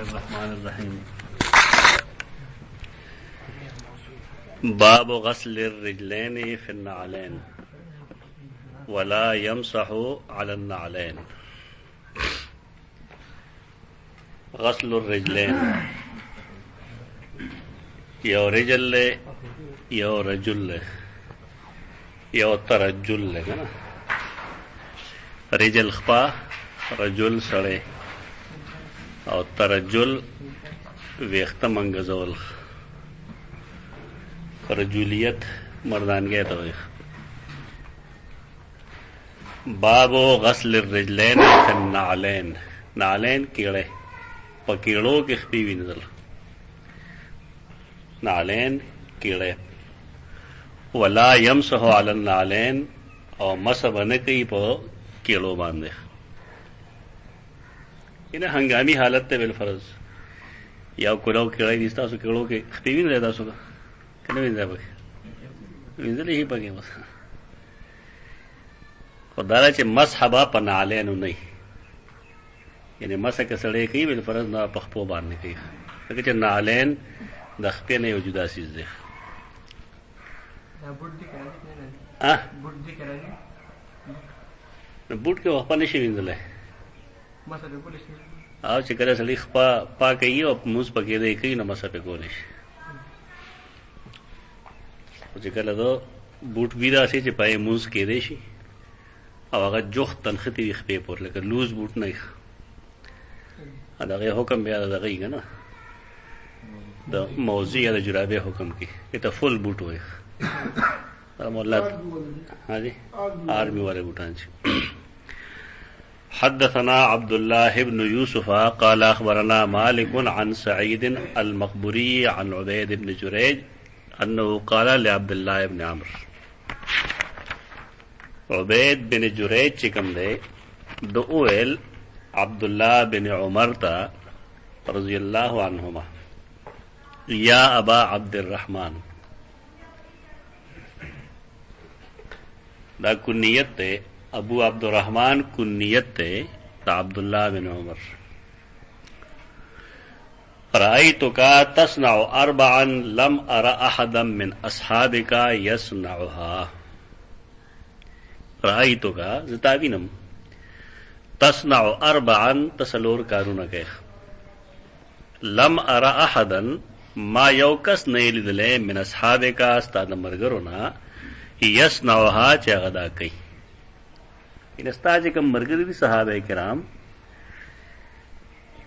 الرحمن الرحیم. باب غسل الرجلین فی النعلین ولا يمسح على النعلین. غسل الرجلین یو رجل لے یو رجل لے یو ترجل لے نا. رجل خپا رجل سڑے او ترجل ویخته منګزول. رجولیت مردانګی ته وایي. بابو غسل الرجلین فی النعلین. نعلین کیړې په کیړو کې خپې وینځل. نعلین کیړې ولا یمسح علی النعلین او مسح نه کوي په کیړو باندې. انہیں ہنگامی حالت تے بالفرض یا کلاو کیڑائی دیستا سو کیڑو کے خطیوین رہتا سو کا کنے وینزا پاکی وینزا لی ہی پاکی بس خدارا چے مسحبا پا نعلینو نہیں یعنی مسح کسڑے کئی بالفرض نا پخپو باننے کئی لیکن چے نعلین دخپے نہیں وجودا سیز دے. بوٹ کے وقفا نشی وینزا لے او چې کله سړي خپا پاکوي او مونځ پکې دی کوي نو مسح پې کولی شي. خو چې کله دا بوټ وي داسې چې پای مونځ کېدی شي او هغه جوخت تنختې وي خپې پورې لکه لوز بوټ نه وي د هغې حکم بیا د دغه یي که نه د موضوع یا د جرابې حکم کې ته فل بوټ وایي مولا حاجی آرمی والے بوټان چې. حدثنا عبد الله بن يوسف قال أخبرنا مالك عن سعيد المقبري عن عبيد بن جريج أنه قال لعبد الله بن عمرو. عبيد بن جريج چکم دے دعویل عبد الله بن عمر تا رضی اللہ عنہما یا ابا عبد الرحمن. دا کنیت تے ابو عبد الرحمن کنیت تے تا عبداللہ بن عمر. رأيتك تصنع أربعا لم أرى أحدا من أصحابك يصنعها. رأيتك زتابینم تصنع أربعا تسلور کارونک لم أرى أحدا ما یوکس نیل دلے من أصحابك استاد مرگرونا يصنعها چا غدا کئی. ان استا چې کوم مرګري دي صحابه کرام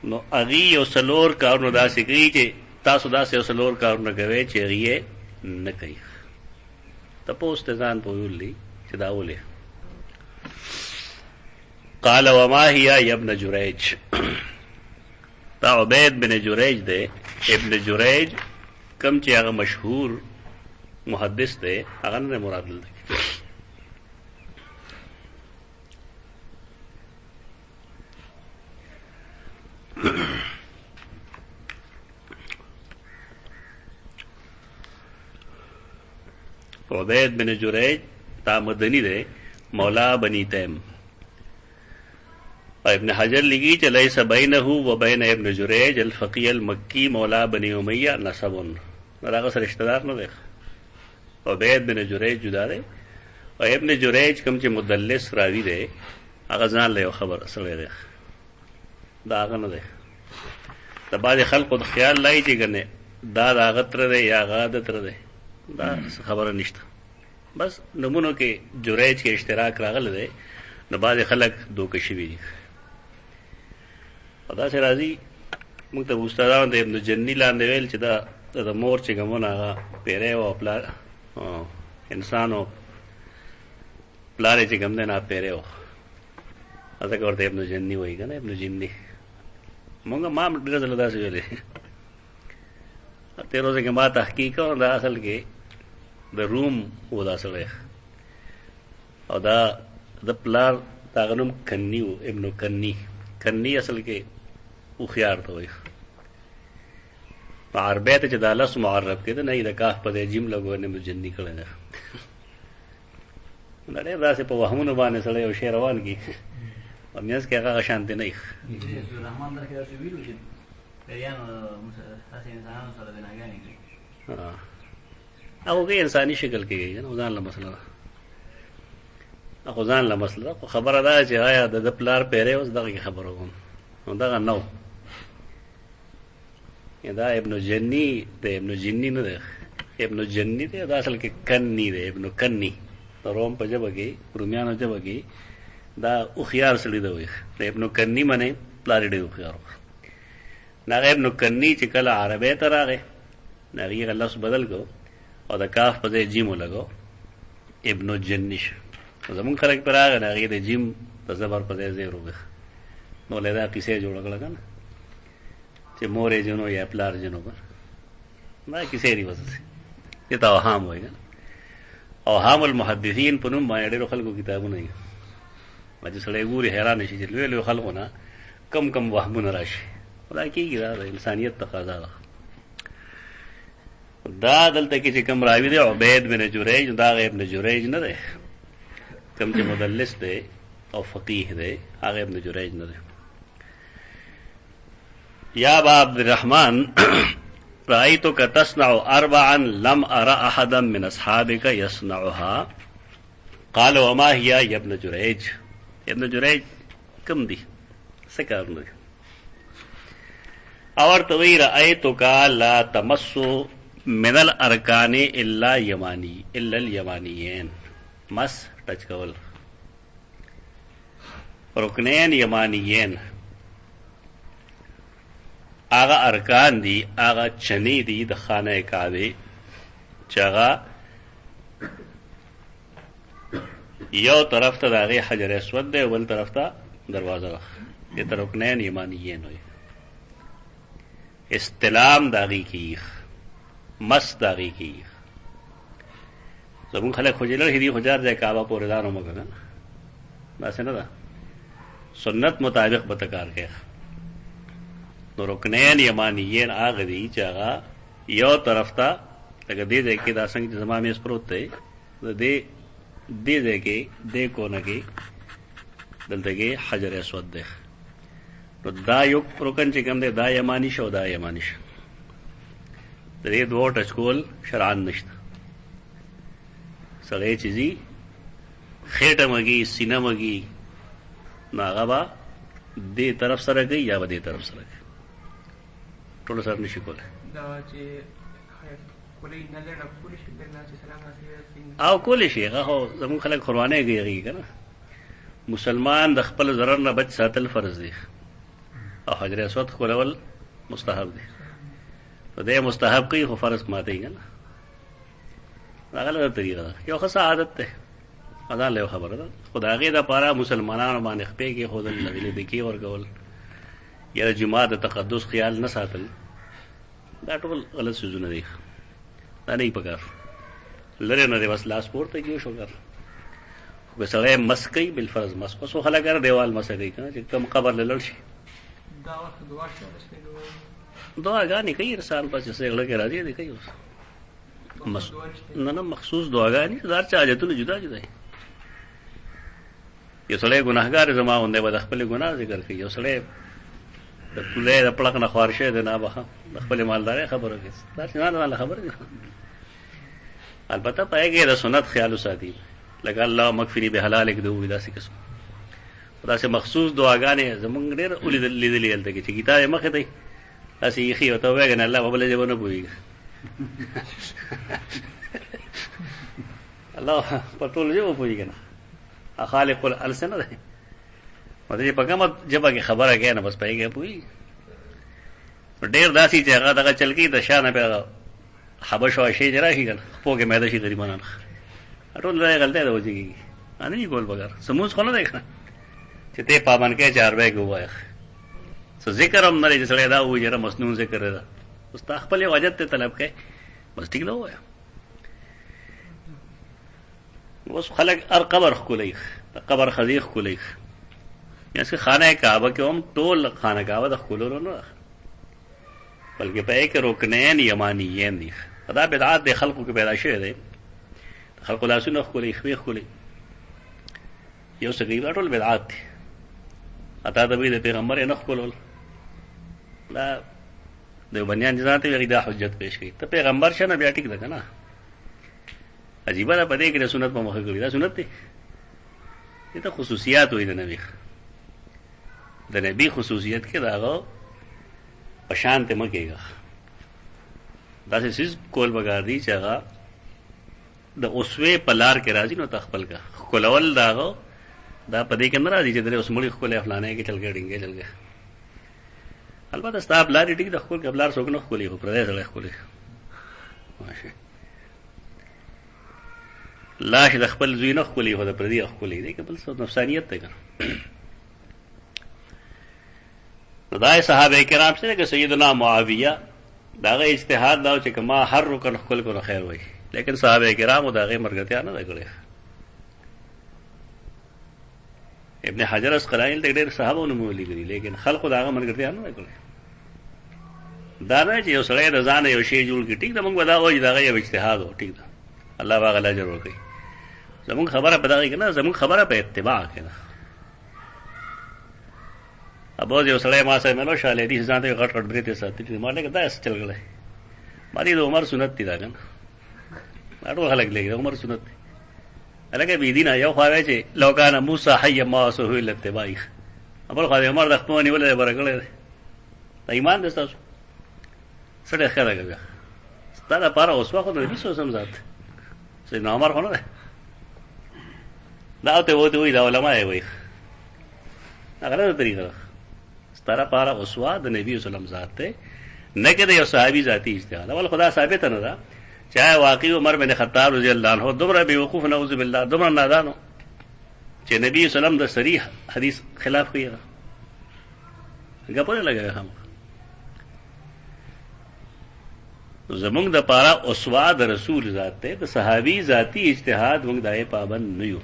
نو اغي یو سلور کارونه داسې کوي چې تاسو داسې یو سلور کارونه کوي چې اغي نه کوي. تپوس ته ځان پویلی چې دا ولې. قال وما هي يا ابن جريج. دا عبید بن جریج دے. ابن جریج کم چې هغه مشهور محدث دے هغه نه مراد دلته. عبید بن جریج تا مدنی دے مولا بنی تیم. ابن حجر لگی چ لیس بینہ و بین ابن جریج الفقی المکی مولا بنی امیہ نسب. راغه سره رشتہ دار نه دی. عبید بن جریج جدا دی او ابن جریج کم چې مدلس راوی دی هغه ځان له خبر سره دی دا هغه نه دی. د بعضې خلقو د خیال لای چې ګنې دا د هغه تره دی یا هغه د تره دی دا خبره نشته. بس نمونو کې جریج کې اشتراک راغلی دی نو بعضې خلک دوکه شوي دي. او داسې راځي موږ ته استادانو د ابن جني لاندې ویل چې دا د مور چې ګمونه هغه پیری و او پلار انسان و پلار یې چې ګم دی نه پیری و ځکه ورته ابن جني وایي که نه ابن جني. مونږه ما ډېره ځله داسې ویلې تېرو ځای کې ما تحقیق کړ دا اصل کې د روم و دا سړی او دا د پلار د هغه نوم کني و ابن کني. کني اصل کې هوښیار ته وایي. په عربی ته چې دا لس معرب کېده نه یې د کاف په دی جیم لګو ابن جني کړی ده. دا ډېر داسې په وهمونو باندې سړی یو شی روان کي او میانځ کې هغه شانتې نه وي. هغه کې انساني شکل کې نه ځان له مسله هغه ځان له مسله خبره ده چې آیا د پلار پیره اوس دغه خبره کوم نو دغه نو دا ابن جنی ده ابن جنی نه ده ابن جنی ده دا اصل کې کنی ده ابن کنی روم په جبه کې رومیانو جبه کې دا او خيار سړي ده وي ابن کنی منه پلار دې او خيار نه ابن کنی چې کله عربی ته راغی نه یې لفظ بدل کو او د کاف په ځای جیم لګو ابن جنیش زمون خلک پر راغی نه یې د جیم په زبر په ځای زیرو وي نو لدا کیسه جوړ کړل کنه چې مورې جنو یا پلار جنو پر ما کیسه دی وځي یہ تو اوهام وای کنه اوهام المحدثین په نوم باندې ډېر خلکو کتابونه دي مجه سړی ګوري حیران شي چې لوی لوی خلکونه کم کم وهمونه راشي دا کېږي دا انسانیت تقاضا ده دا دلته کې چې کوم راوی دی عبید بن جریج دا ابن جریج نه دی کوم چې مدلس دی او فقيه دی هغه ابن جریج نه دی یا ابا عبد الرحمن رأيتك تصنع أربعا لم أرى أحدا من أصحابك يصنعها قال وما هي يا ابن جريج ابن جريج كم دي سكرنا اور توي رأيتك لا تمس من الأركان إلا اليمانيين مس ټچ کول رکنین یمانیین آغا ارکان دی آغا چنی دی د خانه کعبه چې هغه یو طرف ته د هغې حجر اسود دی بل طرف ته دروازه ده دې ته رکنین یمانیین وایي استلام د هغې کېږي مس د هغې کېږي زمونږ خلک خو چې لږ دي خو جار ځای کعبه پورې ځان ومه که نه داسې نه ده سنت مطابق به ته کار کوي نو رکنین یمانیین هغه دي چې هغه یو طرف ته لکه دې ځای کې دا څنګه چې زما میز پروت دی د دې ځای کې دې کونه کې دلته کې حجر اسود دی نو دا یو رکن چې کوم دی دا یمانی شو دا یمانی شو د دې دوه ټچ کول شرعن نشته سړی چې ځي خېټه مږي سینه مږي نو هغه به دې طرف سره کوي یا به دې طرف سره کوي ټول سره نشي کولی او کولی شي هغه خو زمونږ خلک قربانۍ کوي که نه مسلمان د خپل ضرر نه بچ ساتل فرض دی او حجر اسود ښکلول مستحب دی نو دی مستحب کوي خو فرض ماتوي که نه هغه غلطه طریقه ده یو ښه عادت دی ځان له یو خبره ده خو د هغې دپاره مسلمانانو باندې خپې کېښودل هغې له دکې ورکول یا د جومات د تقدس خیال نه ساتل دا ټول غلط څیزونه دي دا نه یې پکار لرې نه دی بس لاس پورته کړي شو کار خو که سړی مس کوي بالفرض مس اوس خو خلک هر دیوال مسه کوي که نه چې کوم قبر له لړ شي دعاګانې کوي انسان پسې زړه کې راځي دی کوي اوس نه مخصوص دعاګانې د هر چا حاجتونه جدا جدا دي یو سړی ګناهګار زما غوندی به د خپلې ګناه ذکر کوي یو سړی د پلې د پړق نه خوار شوی دی نه به د خپلې مالدارۍ خبره کوي داسې نه خبره دي البته په هغې د سنت خیال وساتي لکه الله مغفري بحلالک د ووایي داسې قسم داسې مخصوص دعاګانې زمونږ ډېر لیدلې هلته کې چې کتاب یې مخې ته وي داسې ایښي ورته ووایه که نه الله په بله ژبه نه پوهېږي الله په ټولو ژبو پوهېږي نه خالق الالسنه دی مطلب په کومه ژبه کې خبره کوي نه بس په هغې پوهېږي ډېر داسې چې هغه دغه چل کوي د شا نه بیا حبش او شی چې راشي که نه خپو کې میده شي غریبانان ټول دا غلطۍ ده وجې کېږي نه وي کول بګار سمونځ خو نه دی که نه چې ته پابند کوې چې عربی کې ووایه څه ذکر هم نه دی چې سړی دا ووایي چې مسنون ذکر دی اوس تا خپل یو حاجت ته طلب کوې بس ټیک ده ووایه اوس خلک هر قبر ښکلوي قبر خزي ښکلوي یعنې خانه کعبه کې هم ټول خانه کعبه د ښکلولو نه ده بلکې په هغې کې رکنین یمانیین دي دا بدعات د خلقو کې پیدا شوی دی خلقو لاسونه ښکلوي خپې ښکلوي یو څه کوي دا ټول بدعات دي اتا د د پیغمبر یې نه ښکلول دا دیوبندیان ځان ته دا حجت پیش کړي. ته پیغمبر شه نه بیا ټیک ده کنه. عجیبه ده پدې کې سنت په مخه کړی. دا سنت دی. دا خصوصیات وي د نبی. د نبی خصوصیت کې داغه پشان ته مګيږي. دا څه چیز کول بګار دی چې هغه د اوسوي پلار کې راځي نو تخپل کا کولول داغه دا پدې کې نه راځي چې د اوس مړي خپل فلانه کې چل ګډینګي چل ګي. البته ستاب لاري ټیک د خپل قبلار څوک نه خولي خو پردې سره خولي ماشي. لاش د خپل زوی نه خولي خو د پردې خولي دی کبل څه نفسانيت ته کړ. دا صحابه کرام سره کې سیدنا معاویه داغه اجتهاد دا چې کما هر رکن خپل کو خیر وای، لیکن صحابه کرام داغه مرګتیا نه کړی. ابن حجر اسقلانی ته ډېر صحابه نو مولي کړی، لیکن خلق داغه مرګتیا نه کړی. دا نه چې یو سړی د ځان یو شی جوړ کړي ټیک ده، موږ ودا وای داغه یو اجتهاد و ټیک ده، الله باغ اجر ورکړي. زموږ خبره په دغه کې نه، زموږ خبره په اتباع کې ده. ابو یو سړی ما سره ملو شاله دي ځان ته غټ غټ بریته ساتي ما له دا چل غلې ماري د عمر سنت دي دا کنه اړو خلک لګي عمر سنت دي الګه بي دینه یو خواوي چې لوکان موسی حي ما سهول اتباع ابو خو عمر د خپل نیولې برګړې دا ایمان د تاسو سره خره کوي ستاره پاره اوس وخت د هیڅ سم ذات سي نو عمر خونه دا ته وې دا علماء وي هغه طریقه ستاره پاره اوسوا د نبی صلی الله علیه وسلم ذات ته نه کې د یو صحابي ذاتی اجتهاد اول خدا ثابت نه ده. چاہے واقعي عمر بن خطاب رضی الله عنه دومره بیوقوف نعوذ بالله دومره نادانو چې نبی صلی الله علیه وسلم د صریح حدیث خلاف کوي غپره لګا هم زمونږ د پاره اوسوا د رسول ذات ته د صحابي ذاتی اجتهاد موږ دای پابند نه یو.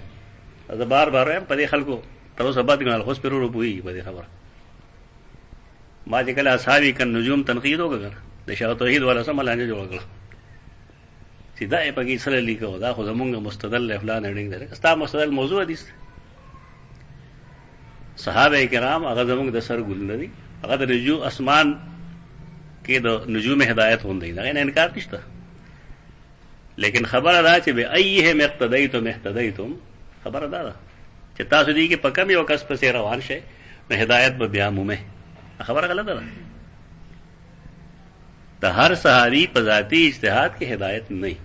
دا بار بار هم په خلکو تر اوسه بعد غل خو سپیرو روبوي په خبره ما چې کله اصحابي کن نجوم تنقید وکړ د شاه توحید والا سم لاندې جوړ کړ سیدا یې پکې سره لیکو دا خو زمونږ مستدل فلان اډینګ ده ستا مستدل موضوع حدیث صحابه کرام هغه زمونږ د سر ګل نه دي هغه د رجو اسمان کې د نجوم هدایت هوندي دا نه انکار نشته. لیکن خبره دا چې به ايهم اقتدیتم اهتدیتم خبره دا چې تاسو دې کې پکم یو کس په سیر روان شي نو هدایت به بیا مومه خبره غلطه ده. د هر صحابي په ذاتی اجتهاد کې هدایت نه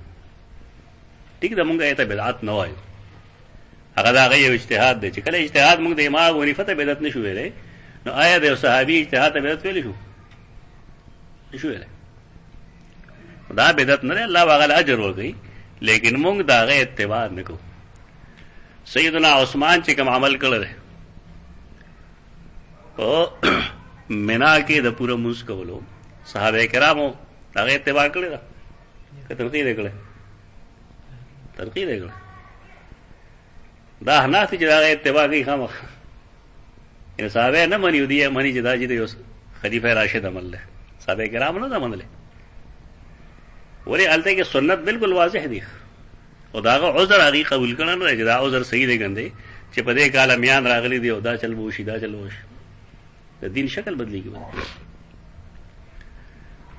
ټیک ده. مونږه ته بدعت نه وایو، هغه دا غي اجتهاد دی چې کله اجتهاد مونږ د امام ابو حنیفه ته بدعت نشو ویلې نو آیا د صحابي اجتهاد ته بدعت ویل شو نشو ویلې؟ دا بدعت نه الله واغل اجر ورکړي، لیکن مونږ دا غي اتباع نه کوو. سیدنا عثمان چې کوم عمل کړل او منا کې د پوره موس کولو صحابه کرامو هغه اتباع کړل دا تنقید کړل دا حنافي چې هغه اتباع کوي خامخ ان صحابه نه مني دي مني چې دا چې یو خلیفہ راشد عمل له صحابه کرام نه عمل له ورې الته کې سنت بالکل واضح دي او داغه عذر هغه قبول کړه نه چې دا عذر صحیح دی ګنده چې په دې کال میان راغلي دی او دا چل بوشي دا چل وش د دین شکل بدلی کی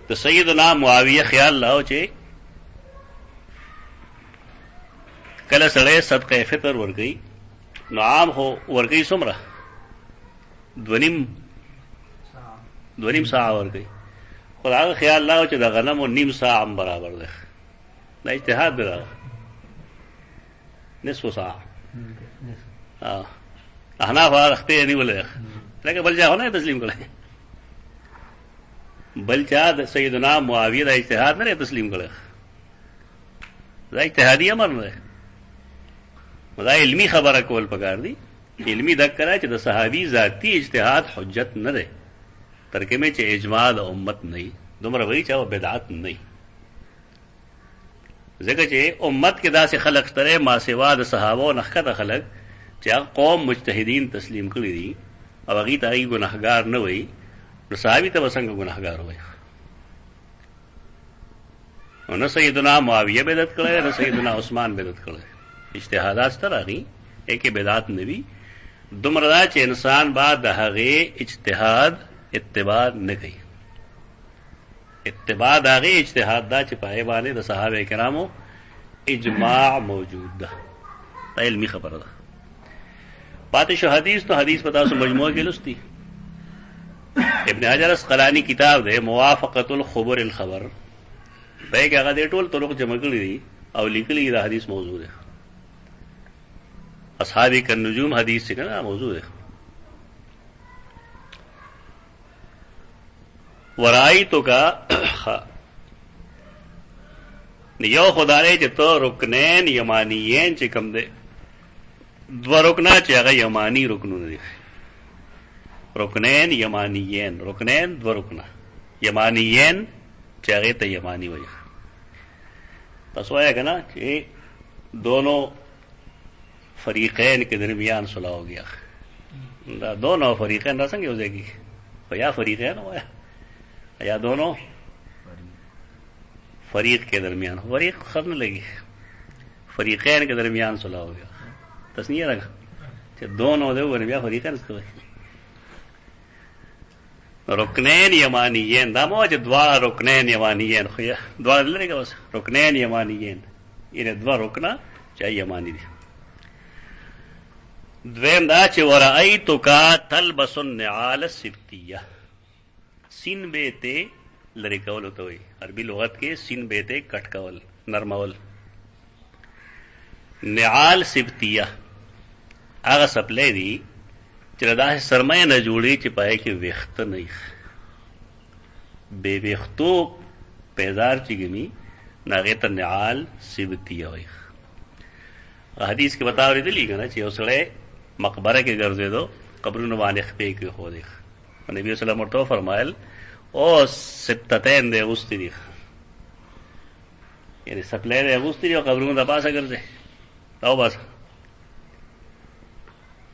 تو سیدنا معاویه خیال لاو چې کله سړی صدقه فطر ورګي نو عام هو ورګي سمره دونیم ساعه ورګي خدای خیال لاو چې د غنم او نیم ساعه برابر ده دا اجتهاد ده نصف ساعه احناف اخته دی ولا لکه بل چا نه تسلیم کړه بل چا د سیدنا معاویه د اجتهاد نه تسلیم کړه دا اجتهادي امر نه دا علمی خبره کول پکار دي علمی د کړه چې د صحابي ذاتی اجتهاد حجت نه ده ترکمه چې اجماع د امت نه دومره وایي چې بدعت نه ځکه چې امت کې داسې خلق ترې ما سوا د صحابه او نخکته خلق چې قوم مجتهدین تسلیم کړی دي او هغه ته ای ګناهګار نه وای نو صحابي ته وسنګ ګناهګار وای. نو سیدنا معاویه بدعت کړی نو سیدنا عثمان بدعت کړی اجتهادات ستاره غي کې بدعت نه وی دومره چې انسان بعد د هغه اجتهاد اتباع نه کوي اتباع د هغې اجتهاد دا چې په هغې باندې د صحابه کرامو اجماع موجود ده. دا علمي خبره ده. پاتې شو حدیث. نو حدیث په تاسو مجموعه کې لوستی. ابن حجر اسقلانی کتاب دی موافقة الخبر الخبر، په کې هغه د ټول طرق جمع کړي دي او لیکلي دا حدیث موضوع ده. اصحاب النجوم حدیث څنګه موضوع ده. ورایتو کا یو خدای چې تو رکنین یمانیین چې کم ده، دو رکنا چې هغه یمانی رکنونه دي. رکنین یمانیین، رکنین دو رکنا، یمانیین چې هغه ته یمانی وایي. تاسو وایي کنه چې دونوں فریقین کے درمیان صلح ہو گیا. دونوں فریقین را څنګه یو ځای کېږي؟ یا فریقین وایا یا دونوں فریق کے درمیان. فریق خط نہ لگی، فریقین کے درمیان صلح ہو گیا. تسنیہ رکھا کہ دونوں دے ورنہ بیا فریقین اس کو رکنین یمانیین دا مو چې دواړه رکنین یمانیین خو دواړه لري که اوس رکنین یمانیین یعنې دوه رکنا چې یمانی دي. دویم دا چې ورأیتک تلبس النعال السبتیه، سین بیتے لری کول ہوتا ہوئی. عربی لغت کے سین بیتے کٹ کول نرمول. نعال سبتیه هغه سپلې دي چې دا سرمایه نه جوړي چې پای کې وخت نه بے وختو پیزار چې ګمی ناغه ته نعال سبتیه وایي. حدیث کې بتا ورې دي کنه چې یو سړی مقبره کې ګرځېدو، قبرونو باندې خپې کې خو دی. نبی صلی الله علیه وسلم فرمایل او سبتتین دے اغسطی دی، یعنی سپلے دے اغسطی دی او قبرونو دا پاسا ګرځې او بس.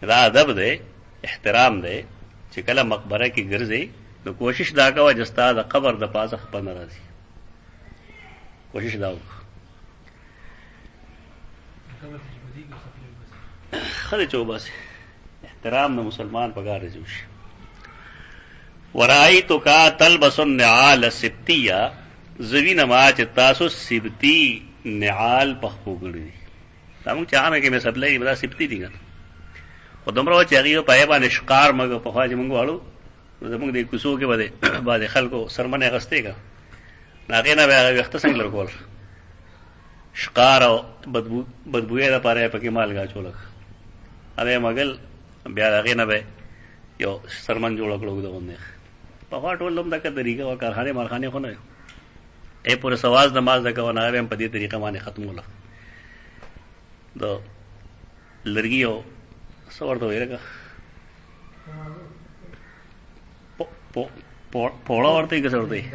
دا ادب دی، احترام دی چې کله مقبره کې ګرځې نو کوشش دا کوه چې ستا د قبر د پاسه خپه نه راځي. کوشش دا وکړه خدای چې وباسي. احترام د مسلمان پکار رجوع شي. ورایتک تلبس النعال السبتیه، زوینه ما چې تاسو سبتی نعال پخپو کړي دي. دا موږ چې عامه کې مې سپلې دا سبتی دي کنه. خو دومره چې هغې په هغې باندې ښکار مګ پخوا چې موږ واړو زموږ د کوڅو کې به د بعضې خلکو سرمنې اخیستې که نو هغې نه به هغه ویښته څنګه لر کول، ښکار او بدبویې دپاره یې پکې مالګه اچوله، هغه یې مګل بیا د هغې نه به یو سرمن جوړه کړو اوږده غوندې. پخوا ټول هم دغه طریقه وه، کارخانې مارخانې خو نه وې. ای پورې سواز نماز د کوه نو هغه به هم په دې طریقه باندې ختموله. د لرګي او څه ورته وایي لکه پوړه ورته وایي که څه ورته وایي؟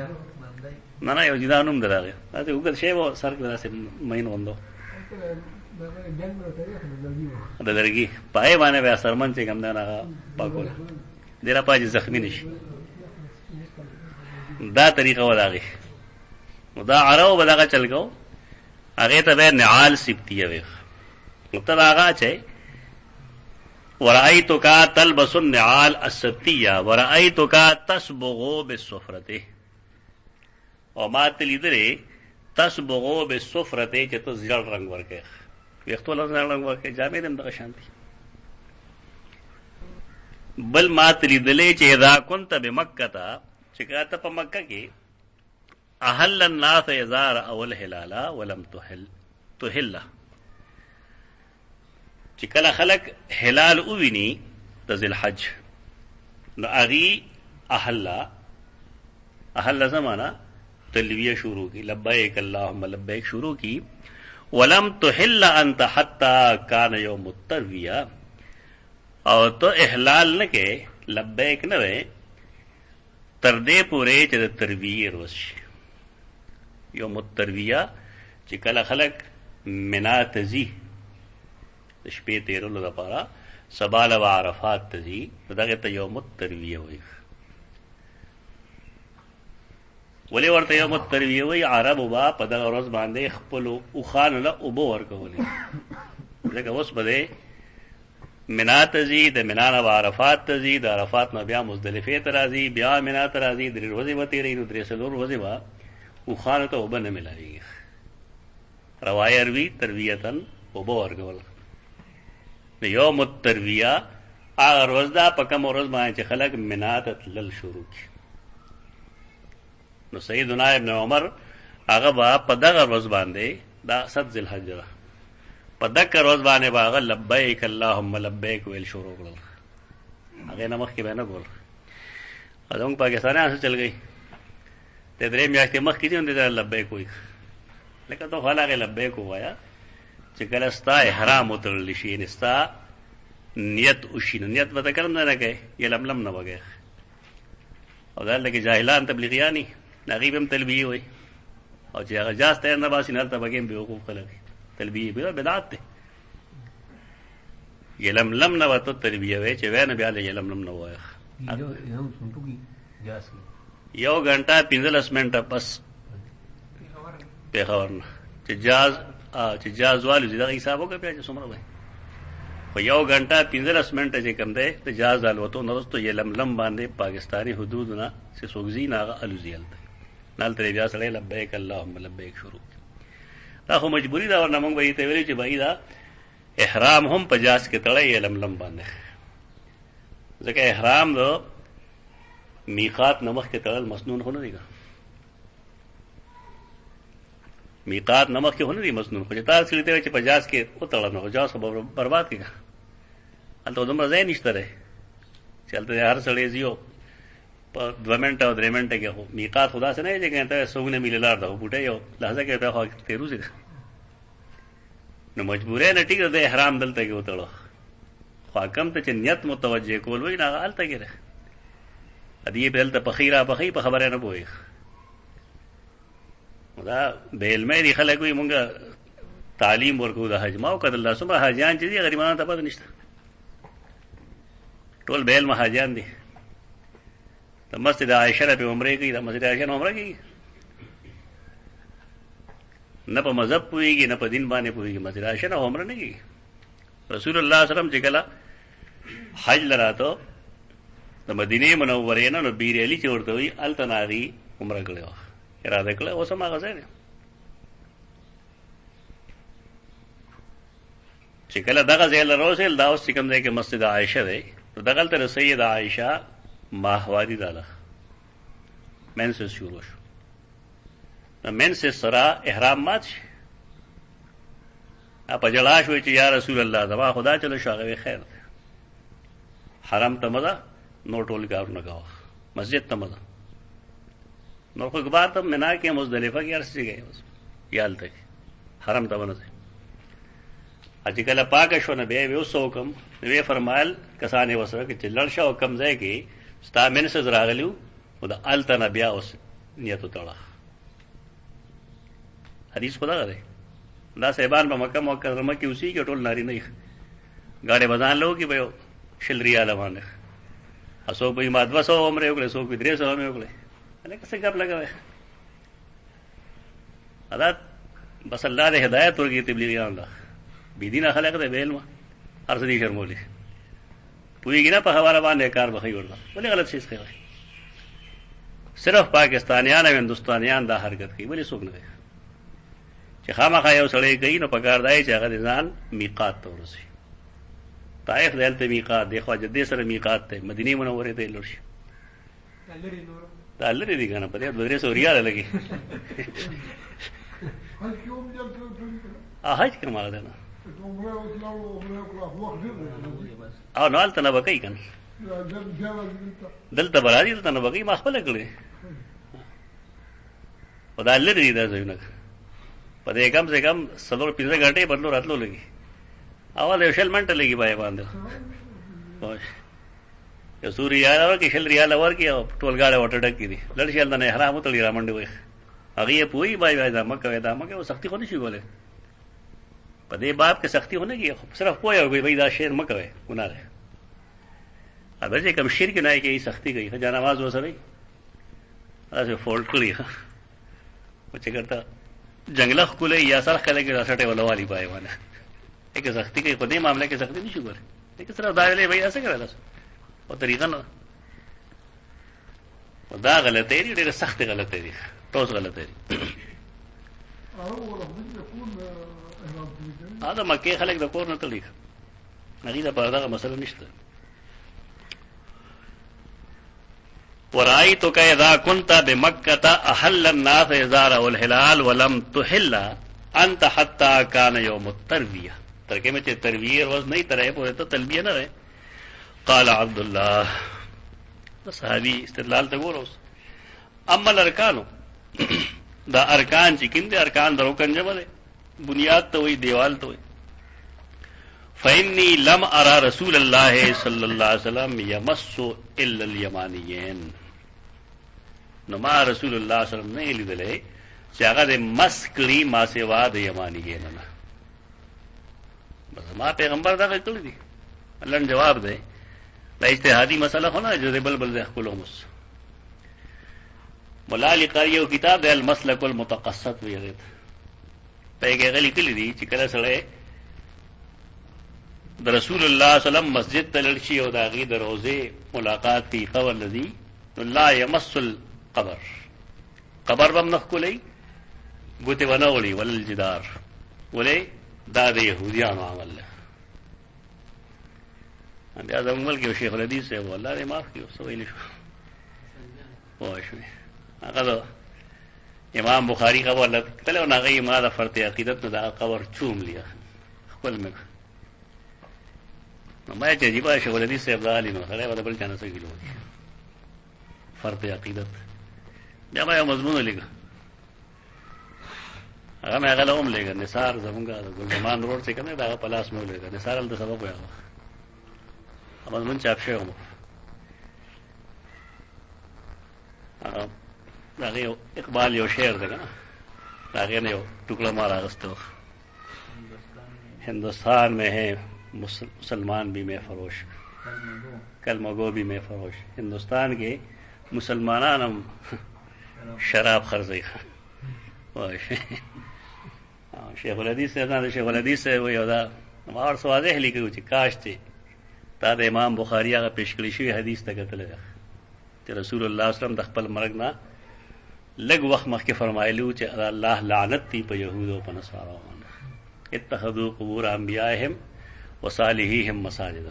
نه نه یو جدا نوم دی د هغې. داسې اوږد شی به سر کې داسې مین غوندو د لرګي په هغې باندې بیا سرمن چې کوم دی نو هغه پاکوله ډېر پای چې زخمي نه شي. دا طریقه وه د هغې. نو دا عربو به دغه چل کو، هغې ته به نعال سبتیه وایي. نو ته به هغه اچئ ورأیتک تلبس النعال السبتیه ورأیتک تصبغ بالصفرة، او ما ته لیدلې تصبغ بالصفرة چې ته زیړ رنګ ورکوې، ویښتو له زیړ رنګ ورکوې، جامې دې هم دغه شان دي. بل ما ته لیدلې چې اذا كنت بمکة، چې کله ته په مکه کې احل الناس اذا رأوا الهلال ولم تحل، چې کله خلق هلال وویني د ذوالحج نو هغې احل زمانه تلویه شروع کی، لبیک اللهم لبیک شروع کی. ولم تحل انت حتی کان یوم الترویہ، او تو احلال نه کې لبیک نه وې تر دې پورې چې د ترویې روز شي. یوم الترویہ چې کله خلق منا ته ځي د شپې تېرولو دپاره، سبا له عرفات ته ځي، نو دغې ته یوم الترویه وایي. ولې ورته یوم الترویه وایي؟ عربو به په دغه ورځ باندې خپلو اوښانو له اوبه ورکولې، ځکه اوس به دی منا ته ځي، د منا نه به عرفات ته ځي، د عرفات نه بیا مزدلفې ته راځي، بیا منا ته راځي، 3 ورځې به تېروي. نو 3-4 ورځې به اوښانو ته اوبه نه میلاوېږي. روایه روي ترویتن اوبه ورکول. نو یوم الترویه هغه ورځ ده په کومه ورځ باندې چې خلک منا ته تلل شروع کړي. نو سیدنا ابن عمر هغه به په دغه ورځ باندې دا 7 ذوالحجه ده، په دغه ورځ باندې به هغه لبیک اللهم لبیک ویل شروع کړل. هغې نه مخکې به نه کول. زموږ پاکستانیان څه چل گئ، د 3 میاشتې مخکې چې هم د لبیک وایي. لکه ته خو هغې لبیک ووایه چې کله ستا احرام وتړلی شي، یعنې ستا نیت وشي. نو نیت به ته کله نه کوې، یا لملم نه به کوې. او دا هلته کې جاهلان تبلیغیاني هغوی به هم تلبیې وایي، او چې هغه جاز تیر نه باسي نو هلته به کې هم بېوقوف خلک تلبیې بدعت دی. یلملم نه به ته تلبیه وایې چې وایې نه بیا له یلملم نه ووایه. 1 غنټه 15 منټه پس پېښور نه چې جاز والو چې دغه حساب وکړه بیا چې څومره وایي. خو 1 غنټه 15 منټه چې کوم دی د جاز د الوتو نه وروسته یلملم باندې پاکستاني حدودو نه چې څوک ځي نه هغه الوځي هلته. نه هلته بیا سړی لبیک اللهم لبیک شروع. دا خو مجبوري ده، ورنه موږ به یې ته ویلي چې بهي دا احرام هم په جاز کې تړی یلملم باندې، ځکه احرام د میقات نه مخکې تړل مسنون خو نه دی. میقات نه مخکې خو نه دی مسنون، خو چې تا سړي ته وایي چې په جاز کې وتړه نو جاز خو به برباد کړي. هلته دومره ځای نشته دی چې هلته هر سړی ځي او په 2 منټه او 3 منټه کې. خو میقات خو داسې نه دی چې ته 100 میله لار ده، بوټه یو لحظه کې بیا خو تېروځي ده. نو مجبوری نه ټیک ده احرام دلته کې وتړو، خو حکم ته چې نیت متوجه کول وایي نه هغه هلته کې ده. ادې به هلته پخې را پخې په خبره نه پوهېږي. دا بې علمۍ دي خلک وایي مونږ تعلیم ورکوو د حج. ما وکتل دا څومره حاجیان چې دي غریبانو ته پته نشته، ټول بې علمه حاجیان دي. د مسجد عایشه نه پې عمرې کوي، د مسجد عایشه نه عمره کېږي، نه په مذهب پوهېږي نه په دین باندې پوهېږي. مسجد عایشه نه عمره نه کېږي. رسول الله صلی الله علیه وسلم چې کله حج له راته د مدینې منورې نه نو بیر علي چې ورته وایي هلته نه هغې عمره کړې وه، اراده کړه. اوس هم هغه ځای دی چې کله دغه ځای له راوسېل، دا اوس چې کوم ځای کې مسجد عایشه دی نو دغلته د سیده عایشه ماهواري راله، مینسس شروع شو. نو مینسس سره احرام مات شي. په جړا شوی چې یا رسول الله زما خدا چلو شو. هغه خیر دی، حرم ته مزه نو ټول کارونه کوه، مسجد ته مزه نور خو اخبار ته منا کې مزدلفه کې هر څه گئے یا هلته کې حرم ته ونه ځئ. چې کله پاکه شو نه بیا یې اوس حکم ویې فرمایل کسانې ورسره چې لړ شه او کوم ځای کې ستا منسز راغلي وو نو د هلته نه بیا اوس نیت وتړه. حدیث خو دغه دی. دا صاحبان په مکه مکرمه کې اوسېږي، ټول نارینه یې ګاډۍ به ځان له وکړي به یو 100 ریاله باندې، څوک به یې ما 200 عمرې وکړې، څوک به 300 عمرې وکړې. هلکه څه ګپ لګوئ. دا بس الله دې هدایت ورکړي تبلیغیانو ته. بېدینه خلک دی، بې علمه هر څه دي شرمولي، پوهېږي نه په خبره باندې کار به ښایي ورته. ولې غلط شي څه کوي؟ صرف پاکستانیان او هندوستانیان دا حرکت کوي، ولې څوک نه کوي؟ چې خامخا یو سړی کوي نو پکار دی چې هغه د ځان میقات ته ورسوي. طائف دی هلته میقات دی، خوا جدې سره میقات دی، مدینې منورې ته یې لوړ شي. دا لرې دي که نه، په دې 200 ریاله لګي. حج کوم هغه دی نه، او نو هلته نه به کوي که نه، دلته به راځي، دلته نه به کوي. ما خپله کړې، خو دا لرې دي دا ځایونه. په دې کم سے کم 4-5 غنټې بدلو راتلو لګي، اول یو 100 منټه لګي بای باندې. یو 100 ریاله ورکړي، 100 ریاله ورکړي او ټول ګاډی ورته ډکې دي. لړ شي هلته نه احرام وتړي را منډې وایي. هغې یې پوهېږي بای دا مه کوئ دا مه کوئ. سختي خو نه شي کولی په دې باب کې، سختي خو نه کېږي، صرف پوهه وکړئ بھائی دا شعر مه کوئ، ګناه دی. البته چې کوم شرک نه کوي سختي کوي، جانواز ورسره وي داسې فولډ کړي. خو چې ګرته جنګله ښکلی یا سر ښکلی کړي دا سټی وله والي پای باندې کې سختي کوي. په دې معامله کې سختي نه شي کولی، لیکن صرف دائرے بھائی ایسے کرا اور طریقہ نہ دا غلط ہے ډېره سخت غلط دی ټوس غلط دی دا مکې خلک د کور نه تلي هغې د پاره دغه مسله نشته ورأيتك إذا كنت بمكة أحل الناس إذا رأوا الهلال ولم تحل أنت حتى كان يوم التروية ترکے میں ترویہ روز نہیں ترے پورے تو تلبیہ نہ رہے قال عبد الله صحابی استدلال ته ګورو اما الارکانو دا ارکان چې کوم دي ارکان د رکن جمع دي بنیاد ته وي دیوال ته وي فإني لم أرى رسول الله صلى الله عليه وسلم يمس إلا اليمانيين نو ما رسول الله صلی الله علیه وسلم نه لیدلې چې هغه د مس کړي ما سوا د یمانیین نه بس ما پیغمبر دا کړی دي الله جواب دی دا اجتهادی مسله خو نه چې بلبل ځخ کولمس مولا علی قاری یو کتاب د المسلک المتقصد ویل پیګه غلی کلی دي چې کله سره د رسول الله صلی الله علیه وسلم مسجد ته لړشي او د هغې د روضې ملاقات کی قبر لذي لا يمس القبر قبر بم نخ کولی ګوتې ونه وړي ولل جدار ولې دا د یهودیانو عمل دی بیا زموږ ملک یو شیخ الحدیث صاحب الله دې معاف کړي څه ویلی شو پوه شوې هغه د امام بخاري قبر تللی او هغې ما د فرط عقیدت نه د هغه قبر چوم لیا خپل مې نو ما چې عجیبه شیخ الحدیث صاحب راغلي نو سړی به د بل چا نه څه ګیلو فرط عقیدت بیا ما یو مضمون ولیکه هغه مې هغه له هم لیکه نثار زمونږ د ګلزمان روډ چې کوم دی د هغه په لاس مې ولیکه نثار هلته سبب وی هغه مضمون چاپ شوی وم هغه د هغې یو اقبال یو شعر دی که نه د هغې نه یو ټوکړه ما راغستی وه ہندوستان میں ہے مسلمان بھی میں فروش کلمہ گو بھی میں فروش ہندوستان کے مسلمانان ہم شراب خرزی شیخ الحدیث سے شیخ الحدیث سے وہی ہوتا اور واضح لیکي چې کاش چې تا د امام بخاري هغه پیش کړی شوی حدیث ته کتلی ده چې رسول الله صلی الله علیه وسلم د خپل مرګ نه لږ وخت مخکې فرمایلي و چې الله لعنت دی په یهودو او په نصارو باندې اتخذوا قبور انبیائهم وصالحیهم مساجد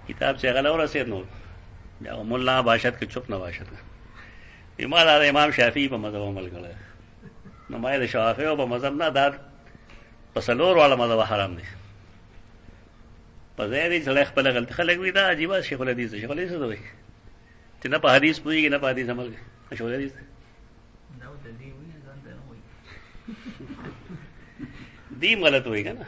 کتاب چې هغه ورسېد نو بیا مولا باشد کې چپ نه باشد ما دا د امام شافعي په مذهب عمل کړی نو ما یې د شافعي په مذهب نه دا په څلور واړه مذهب حرام دی په ځای دی سړی خپله غلطي خلک وي دا عجیبه شیخ الحدیث شیخ الحدیث ته وایي چې نه په حدیث پوهېږي نه په حدیث عمل کوي شیخ الحدیث دیم غلط وایي که نه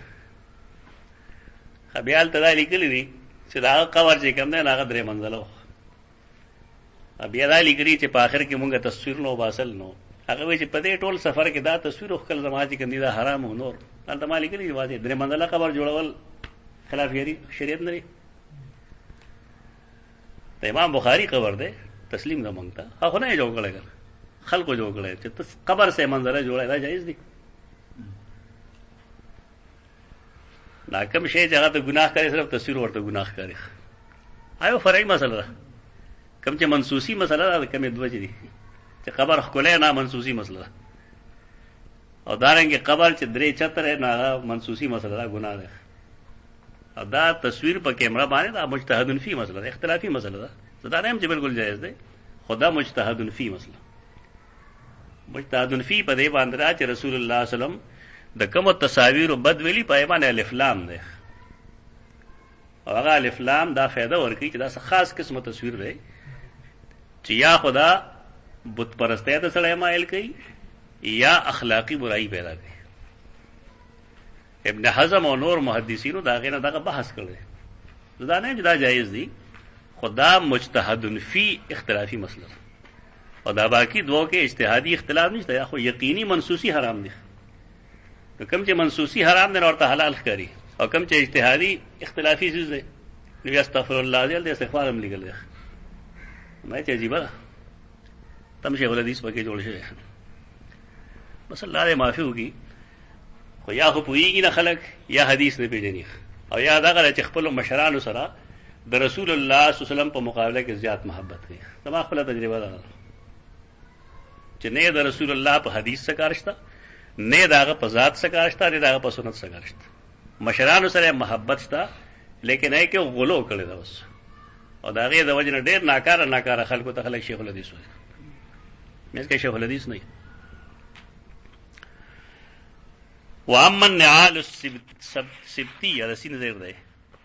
بیا هلته دا لیکلي دي چې د هغه قبر چې کوم دی نو هغه درې منزله و بیا دا لیکلي چې په آخر کې مونږ تصویر نو باسل نو هغه وایي چې په دې ټول سفر کې دا تصویر وښکل زما چې کوم دي دا حرام و نور هلته ما لیکلي دي واضح درې منزله قبر جوړول خلاف شریعت نه دی د امام بخاري قبر دی تسلیم ده مونږ ته هغه خو نه یې جوړ کړی که خلکو جوړ کړی چې قبر سے منظره جوړی دا جایز دی دا کوم شی چې هغه ته ګناه ښکاري صرف تصویر ورته ګناه ښکاري یو فرعي مسله ده کوم چې منسوسي مسله ده د کومې دوه چې دي چې قبر ښکلی نه منسوسي مسله ده او دارنګې قبر چې درې چتر نه هغه منسوسي مسله ده ګناه ده او دا تصویر په کیمرا باندې دا مجتهد فی مسله ده اختلافي مسله ده زه دا نه یم چې بالکل جایز دی خو دا مجتهد فی مسله مجتهد فی په دې باندې ده چې رسول الله صلی الله علیه وسلم د کومو تصاویرو بد ویلي په یې باندې الف لام دی او هغه الف لام دا فایده ورکوي چې دا څه خاص قسمه تصویر دی چې یا خدا بت پرستی ته سړی مایل کوي یا اخلاقی برائی پیدا کوي ابن حزم او نور محدثینو دا غینه دغه بحث کړی دا نه چې دا جایز دی خدا مجتهد فی اختلافی مسله او دا باقی دوه کې اجتهادی اختلاف نشته یا خو یقینی منسوسی حرام دی کوم چې منسوسی حرام دی ورته حلال ښکاري او کوم چې اجتهادی اختلافی چیز دی نو استغفر الله دې استغفار هم لګل دی ما چې عجیبه تم شیخ الحدیث پکې جوړ شوی بس الله دې معافي وکړي خو یا خو پوهېږي نه خلک یا حدیث نه پېژني او یا دغه چې خپل مشرانو سره د رسول الله صلی الله علیه وسلم په مقابله کې زیات محبت کوي. زما خپل تجربه ده چې نه د رسول الله په حدیث څخه کارشته، نه داغه په ذات څخه کارشته، نه داغه په سنت څخه کارشته. مشرانو سره محبت شته لیکن هي کې غلو کړی دا بس، او داغه د وجه نه ډېر ناکاره خلکو ته خلک شیخ الحدیث وایي. مې کې شیخ الحدیث نه. واما النعال السبتیه د سین زیر ده،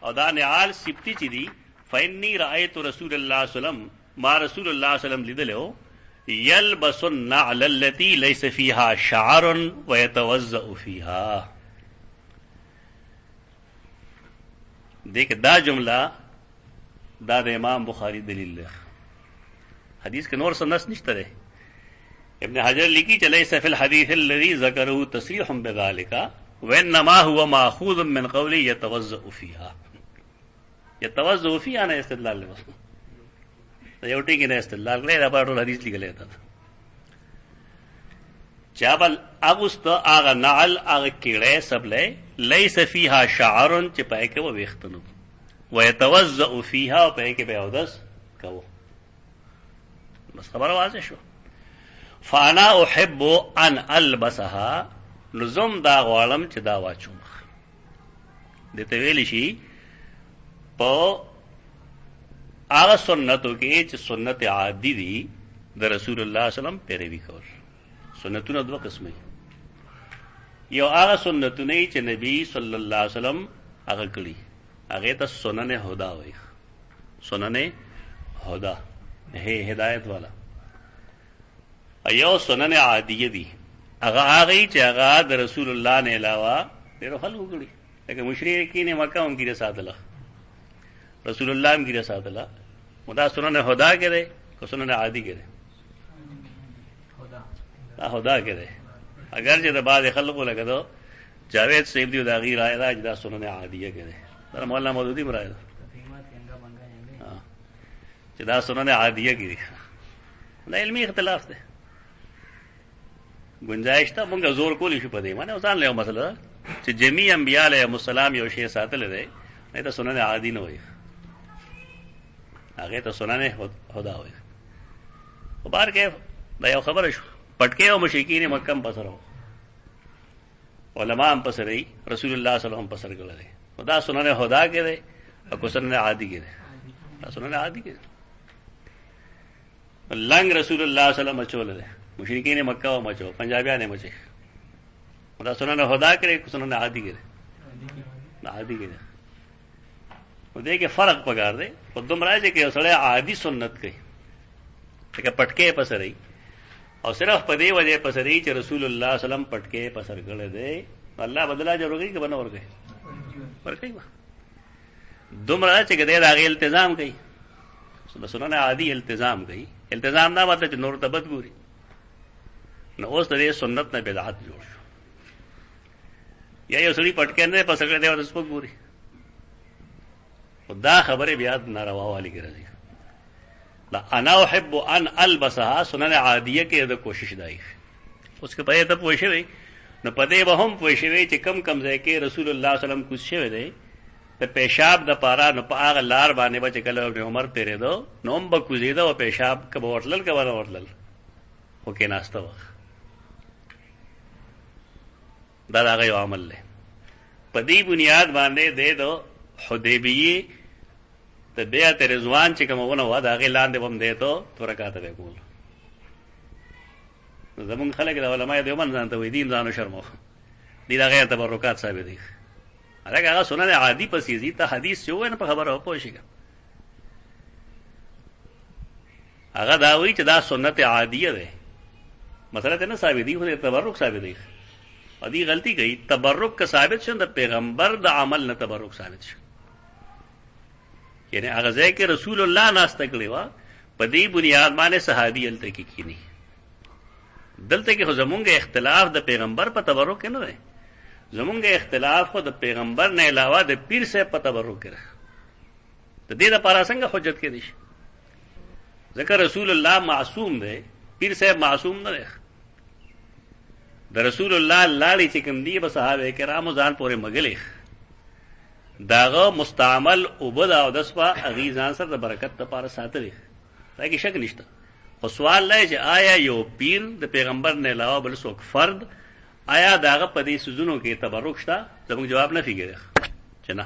او دا نعال سبتی چې دي فإني رأيت رسول الله صلی الله علیه وسلم، ما رسول الله صلی الله علیه وسلم لیدلو يلبس النعل التي ليس فيها شعر ويتوضأ فيها. دیکھ دا جملہ دا د امام بخاری دلیل ده، حدیث کے نور سنس نشته ده. ابن حجر لکھی چلے فی الحدیث الذي ذکره تصریح بذلك وانما هو ماخوذ من قول يتوضأ فيها. يتوضأ فيها نه استدلال له یو ټکی نه استدلال کړی، دا په ټول حدیث لیکل تا چابل اغست اغه نعل اغه کیړه سب له ليس فيها شعر چې پای کې و وختنو ويتوضأ فيها پای کې به اودس کوو. بس خبره واضح شو. فانا احب ان البسها، نظم دا غوالم چې دا واچوم. دته ویل شي په هغه سنتو کې چې سنت عادي دي د رسول الله صلی الله علیه وسلم پیروي کول. سنتونه دوه قسمه، یو هغه سنتونه چې نبی صلی الله علیه وسلم هغه کړی، هغه ته سنن هدا وایي. سنن هدا هي هدایت والا. ایو سنن عادیه دي، هغه چې هغه د رسول الله نه علاوه ډېر خلکو کړی، لکه مشرکین مکه هم کې ساتله، رسول الله هم کې ساتله. مدا سنن هدا کړي کو سنن عادي کړي؟ هدا کړي. اگر چې د بعض خلکو لګدو جاوید صاحب دی دا غیر راځي دا سنن عادیه کړي، دا مولانا مودودی مراد چې دا سنن عادیه کړي. دا علمي اختلاف دی، گنجائش ته مونږ زور کولی شو په دې باندې. ځان له مسله چې جميع انبیاء علیهم السلام یو شی ساتل دي، نه ته سنن عادي نه وایي، هغه ته سنن هدا وایي. په بار کې دا یو خبره شو، پټکي او مشرکین مکه هم پسرو، علماء هم پسري، رسول الله صلی الله علیه وسلم پسر کړل. دا سنن هدا کې دي او سنن عادي کې دي. دا سنن عادي کې لنګ رسول الله صلی الله علیه وسلم چول دي، مشرکین مکه او مچو پنجابیان نه مچي. دا سنن هدا کړي، سنن عادي کړي. عادي کړي و دې کې فرق پکار دی. په دومره چې کې سړی عادي سنت کوي، چې پټکي پسري، او صرف په دې وجه پسري چې رسول الله صلی الله علیه وسلم پټکي پسر کړل دي، الله بدلا ضروري کې بنور کوي ورکوي. دومره چې دې راغی التزام کوي، سنن عادي التزام کوي. التزام نه مطلب چې نور تبد ګوري، نو اوس د سنت نه بدعت جوړ شو. یا یو سړي پټکې نه پسر کړی دی او سپک ګوري، دا خبره بیا ناروا والی کې راځي. لا انا احب ان البسها سنن عادیه کې د کوشش دی. اوس کې پې ته پوښښ وي نو پدې به هم پوښښ وي چې کم ځای کې رسول الله صلی الله علیه وسلم کوڅ شوی دی ته پیشاب د پارا نو په هغه لار باندې به چې کله ابن عمر تیرې دو نو هم به کوزیده او پیشاب کبه ورتلل کبه نه ورتلل خو کې ناسته وخت دا هغه یو عمل دی. په دې بنیاد باندې د حدیبیه ته بیعت رضوان چې کومونه و دا هغه لاندې بم دی ته ترکاته به کول. زمون خلک د علماء دیوبند ځان ته وې دین ځانو شرمو دي دا غیر تبرکات صاحب دي. هغه سنن عادي پسې دي ته حدیث یو نه په خبره پوه شي. هغه دا وی چې دا سنت عادیه ده، مثلا ته نه ثابت دي، خو تبرک ثابت دي. ا دې غلطي کوي، تبرک کا ثابت شوند پیغمبر د عمل نه تبرک ثابت شو. یعنی هغه ځکه رسول الله ناسته کړی و په دې بنیاد باندې صحابي الته کې کینی. دلته کې خو زمونږ اختلاف د پیغمبر په تبرک نه دی، زمونږ اختلاف خو د پیغمبر نه علاوه د پیر صاحب په تبرک کې ده. د دې لپاره څنګه حجت کې دي؟ ځکه رسول الله معصوم دی، پیر صاحب معصوم نه دی. د رسول الله لاړې چې کوم دی به صحابه کرامو ځان پورې مګلې، داغه مستعمل وبد او دسپا اغي ځان سره د برکت لپاره ساتلی دا کې شک نشته. خو سوال لای چې آیا یو پیر د پیغمبر نه علاوه بل څوک فرد آیا داغه په دې سوزونو کې تبرک شته؟ زموږ جواب نه فیګره چې نه،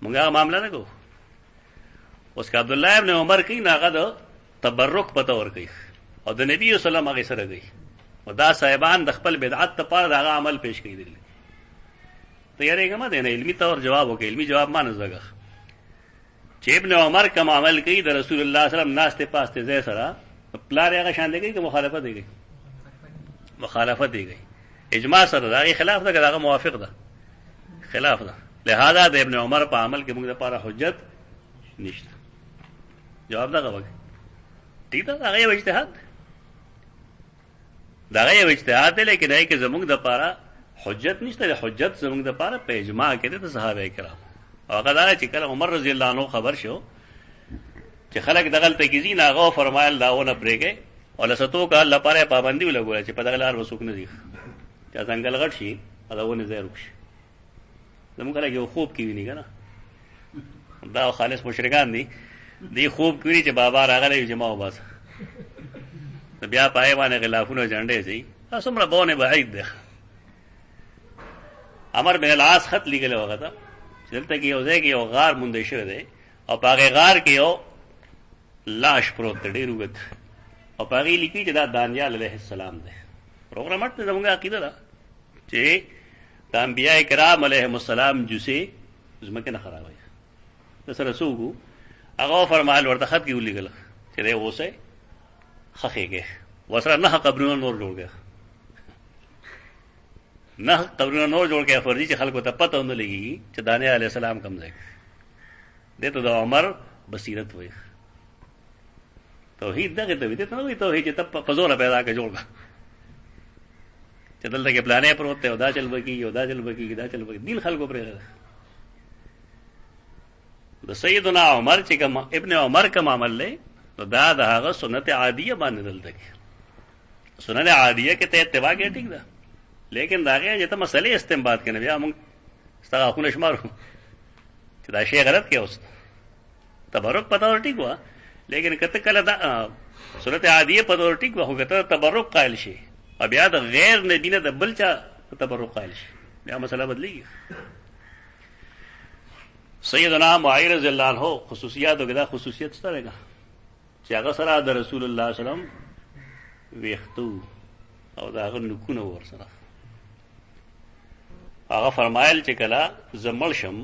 موږ هغه معاملہ نه کوو. اوس که عبد الله ابن عمر کې ناغه د تبرک پته ور کوي او د نبی صلی الله علیه وسلم هغه سره کوي او دا صاحبان د خپل بدعت لپاره دا عمل پیش کوي. دي تیارې کومه ده نه علمي تور جواب وکړي، علمي جواب مانه زګه چې ابن عمر کوم عمل کوي د رسول الله صلی الله علیه وسلم ناشته پاسته ځای سره پلار هغه شان دی کوي مخالفت دی، مخالفت دی، اجماع سره دا خلاف ده، دا موافق ده، خلاف ده. لہذا د ابن عمر په عمل کې موږ لپاره حجت نشته. جواب دا غوږ ٹھیک ده، دا غي اجتهاد، دا غي اجتهاد دی، لیکن هغه کې زموږ د لپاره حجت نشته. حجت زموږ د لپاره په اجماع کې د صحابه کرام او هغه دا چې کله عمر رضی الله عنه خبر شو چې خلک دغه تکیزی ناغو فرمایل داونه پرېږي او لساتو کا الله پاره پابندي ولګول چې په دغه لار وسوک نه دي چې څنګه لغټ شي داونه زیر وشي. زموږ کله یو خوب کې ویني کنه دا خالص مشرکان دي، دی خوب کوي چې بابا راغلی جما وباس بیا پای باندې غلافونه جنډې شي اسمره بونه بعید ده. عمر بن العاص خط لیکل وغه دلته کې یو ځای کې یو غار مونږ شوی دی او پاغه غار کې یو لاش پروت دی ډیر وګت او پاغه لیکي چې دا دانیال علیه السلام دی. پروګرامات ته زموږه عقیده ده چې د انبیاء کرام علیهم السلام جوسه زمکه نه خرابوي. د سره سوګو هغه فرمایل ورته خط کې ولیکل چې دا اوسه خخېږي وسره نه قبرونه نور جوړ کړي، نه قبرونه نور جوړ کړي فرضي چې خلکو ته پته نه لګي چې دانیال علیه السلام کوم ځای دته د عمر بصیرت وای. توحید دغه ته ویته نو توحید چې ته په زور پیدا کې جوړ کا چې دلته کې پلانې پروت ته دا چل بکی یو دا چل بکی دا چل بکی دین خلکو پرې د سیدنا عمر چې کوم ابن عمر کوم عمل لې نو دا د هغه سنت عادیه باندې دلته کې سنت عادیه کې ته اتباع کې ټیک ده، لیکن دا هغه چې ته مسلې استنباط کنه بیا موږ ستاسو خو نشمارو چې دا شی غلط کې اوس تبرک پتا ور ټیک وا، لیکن کته کله دا سنت عادیه پتا ور ټیک وا خو کته تبرک قائل شي او بیا د غیر نبی نه د بل چا تبرک قائل شي بیا مسله بدلیږي. سیدنا معاویه رضی الله عنه خصوصیات وګدا خصوصیت ستاره چې هغه سره د رسول الله صلی الله علیه وسلم ویختو او دا هغه نکونه ور سره هغه فرمایل چې کله زمل شم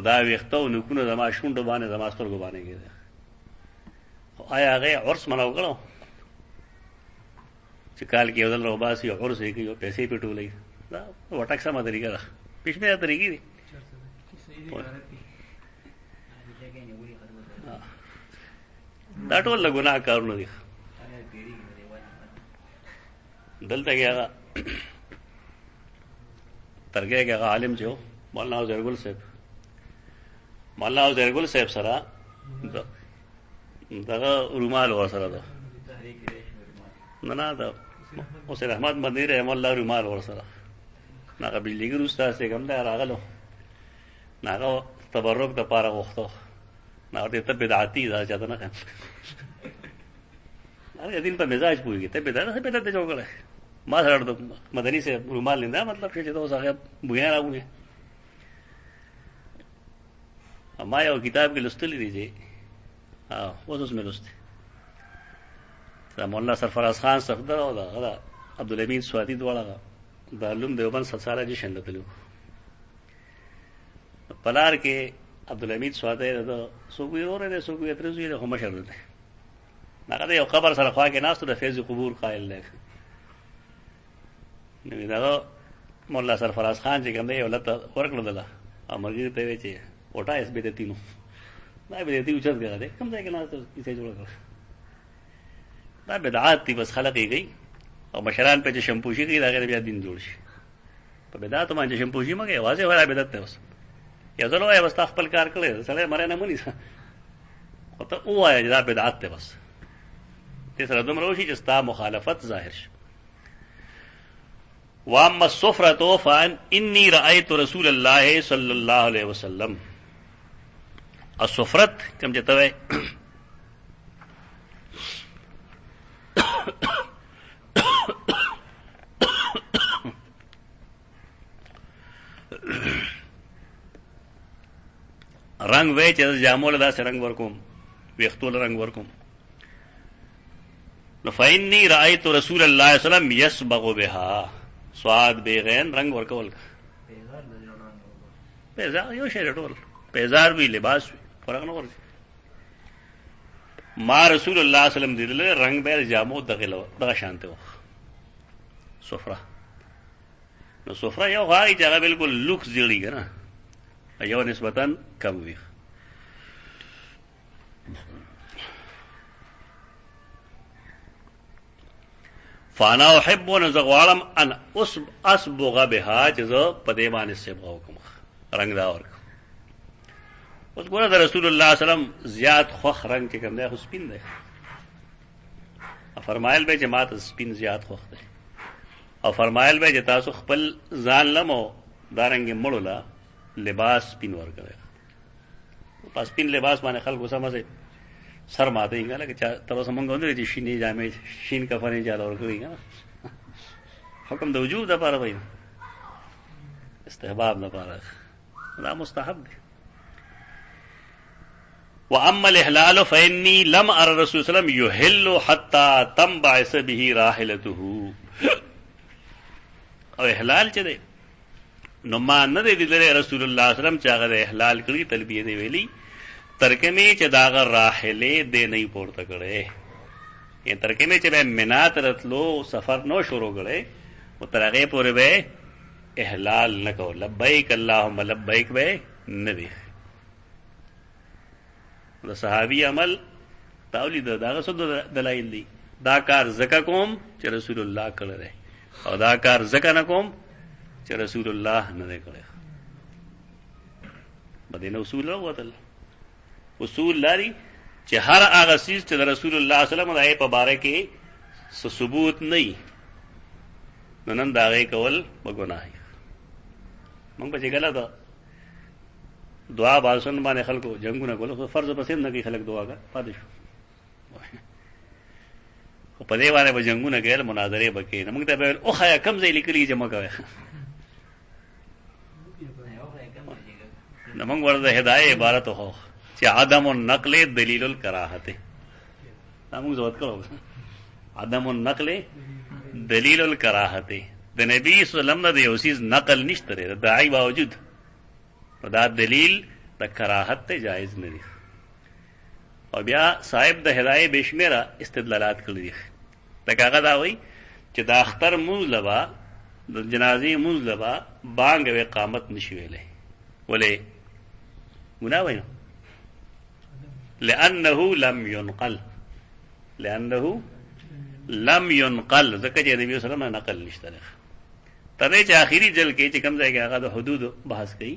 دا ویختو نکونه زما شونډه باندې زما سترګو باندې کېده. آیا هغه عرس مناو کړو چې کال کې یو ځل روباسي عرس یې کوي پیسې پټولې دا وټک سم طریقه ده پښمه طریقې دي دا ټول له ګناه کارونه دي. دلته کې هغه ترګه کې هغه عالم جو مولانا زرګل صاحب مولانا زرګل صاحب سره دغه رومال ور سره ده نه دا اوس رحمت مدنی رحم الله رومال ور سره هغه بجلیګر استاد څنګه هم دا راغلو هغه تبرک د پاره وختو نه ته بدعتي دا چاته نه هغه دین په مزاج پويږي ته بدعت جوړ کړه ما سره د مدني سے رومال نه مطلب چې دا هغه بویا راغونه. ما یو کتاب کې لستلې دي اوس مې لسته دا مولانا سرفراز خان صفدر او دا عبدالامین سوادی دواړه د علوم دیوبند سلسله جشن لتلو پلار کې عبدالامین سوادی دا سوګوي اوره دې سوګوي ترزوی له هم شر ده هغه یو قبر سره خوا کې ناس د فیض قبور قائل دی. نو دا مولانا سرفراز خان چې کوم دی ولته ورکړل ده امرګي ته وی چې وټا اس به دې تینو دا به دې اوچت غره کوم ځای کې ناس یې جوړ کړ دا بدعات دي بس خلق یې گئی او مشران په شمپوشي کې دا غیر بیا دین جوړ شي په بدعت باندې شمپوشي مګه واځي ولا بدعت ده اوس یا زلو یا بس خپل کار کړي سره مړ نه مونږ او ته وایا دا بدعت ده بس دې سره دومره وشي چې ستا مخالفت ظاهر شي. واما الصفرة فان انی رأیت رسول اللہ صلی اللہ علیہ وسلم. الصفرت کم چتا ہے رنگ وے چې جامول دا سره رنگ ورکوم ویختول رنگ ورکوم. نو فإني رأيت رسول الله صلی الله علیه وسلم يصبغ بها سواد بیغین رنگ ورکول. پیزار یو شی ټول پیزار وی لباس وی فرق نه ورته. ما رسول الله صلی الله علیه وسلم دې رنگ به جامو دغه شانته و صفرا. نو صفرا یو غاړي چې هغه بالکل لوکس جوړی کنه یو نسبتاً کم وی. فانا احب نزغوالم ان اصبغ بها جزو پدې باندې صبغه وکم رنگ دا ورک. اوس ګوره د رسول الله صلی الله علیه وسلم زیات خوخ رنگ کې کوم دی خو سپین دی. فرمایل به چې ماته سپین زیات خوخ دی او فرمایل به چې تاسو خپل ځان لمو دارنګ مړولا لباس سپین ورکړي. پس سپین لباس باندې خلکو سمځي سر ماته یې غلا چې تاسو مونږ غوډه چې شینې جامې شین کفنې جال ورکړي نه حکم د وجوب د پاره وایي استحباب نه پاره دا مستحب دی. واما الاحلال فاني لم ارى الرسول صلى الله عليه وسلم يحل حتى تنبعث به راحلته. او احلال چې دی نو ما نه دی لیدلی رسول الله صلی الله علیه وسلم چې هغه احلال کړي تلبیه دی ویلي ترکمه چې داغه راحله دی نه پورته کړي. یعنی ترکمه چې به منا ترتلو سفر نو شروع کړي او ترغه پورې به احلال نه کو لبیک اللهم لبیک به نه دی. دا صحابي عمل تولید داغه څه دلایل دي. دا کار زکه کوم چې رسول الله کړی او دا کار زکه نه کوم چې رسول الله نه کړی. بدینه اصول وتل اصول لري چې هر هغه چیز چې رسول الله صلی الله علیه وسلم دای په باره کې ثبوت نه نن دا غي کول بګناه. موږ په څنګه لا دعا باسن باندې خلکو جنگونه کول خو فرض پسند نه کوي خلک دعا کا پاتې شو. خو په دې باندې به جنگونه کول مناظره وکړي. موږ ته به او خیا کم ځای لیکلي جمع کوي. نو موږ ورته هدايه عبارت هو چې عدم النقل دلیل الکراهت. موږ زوات کړو عدم النقل دلیل الکراهت. د نبی صلی الله علیه وسلم د یو چیز نقل نشته د داعی باوجود دا دلیل د کراهت ته جایز نه دی. او بیا صاحب د هدايه بشمیره استدلالات کړی دي. دا هغه دا وایي چې د اختر موږ لبا د جنازې موږ لبا بانګ او اقامت نشي ویلې. ولې ګناه وایي لانه لم ينقل ځکه چې نبی صلی الله علیه وسلم نقل نشته. ترې چې آخري جل کې چې کوم ځای کې هغه د حدود بحث کوي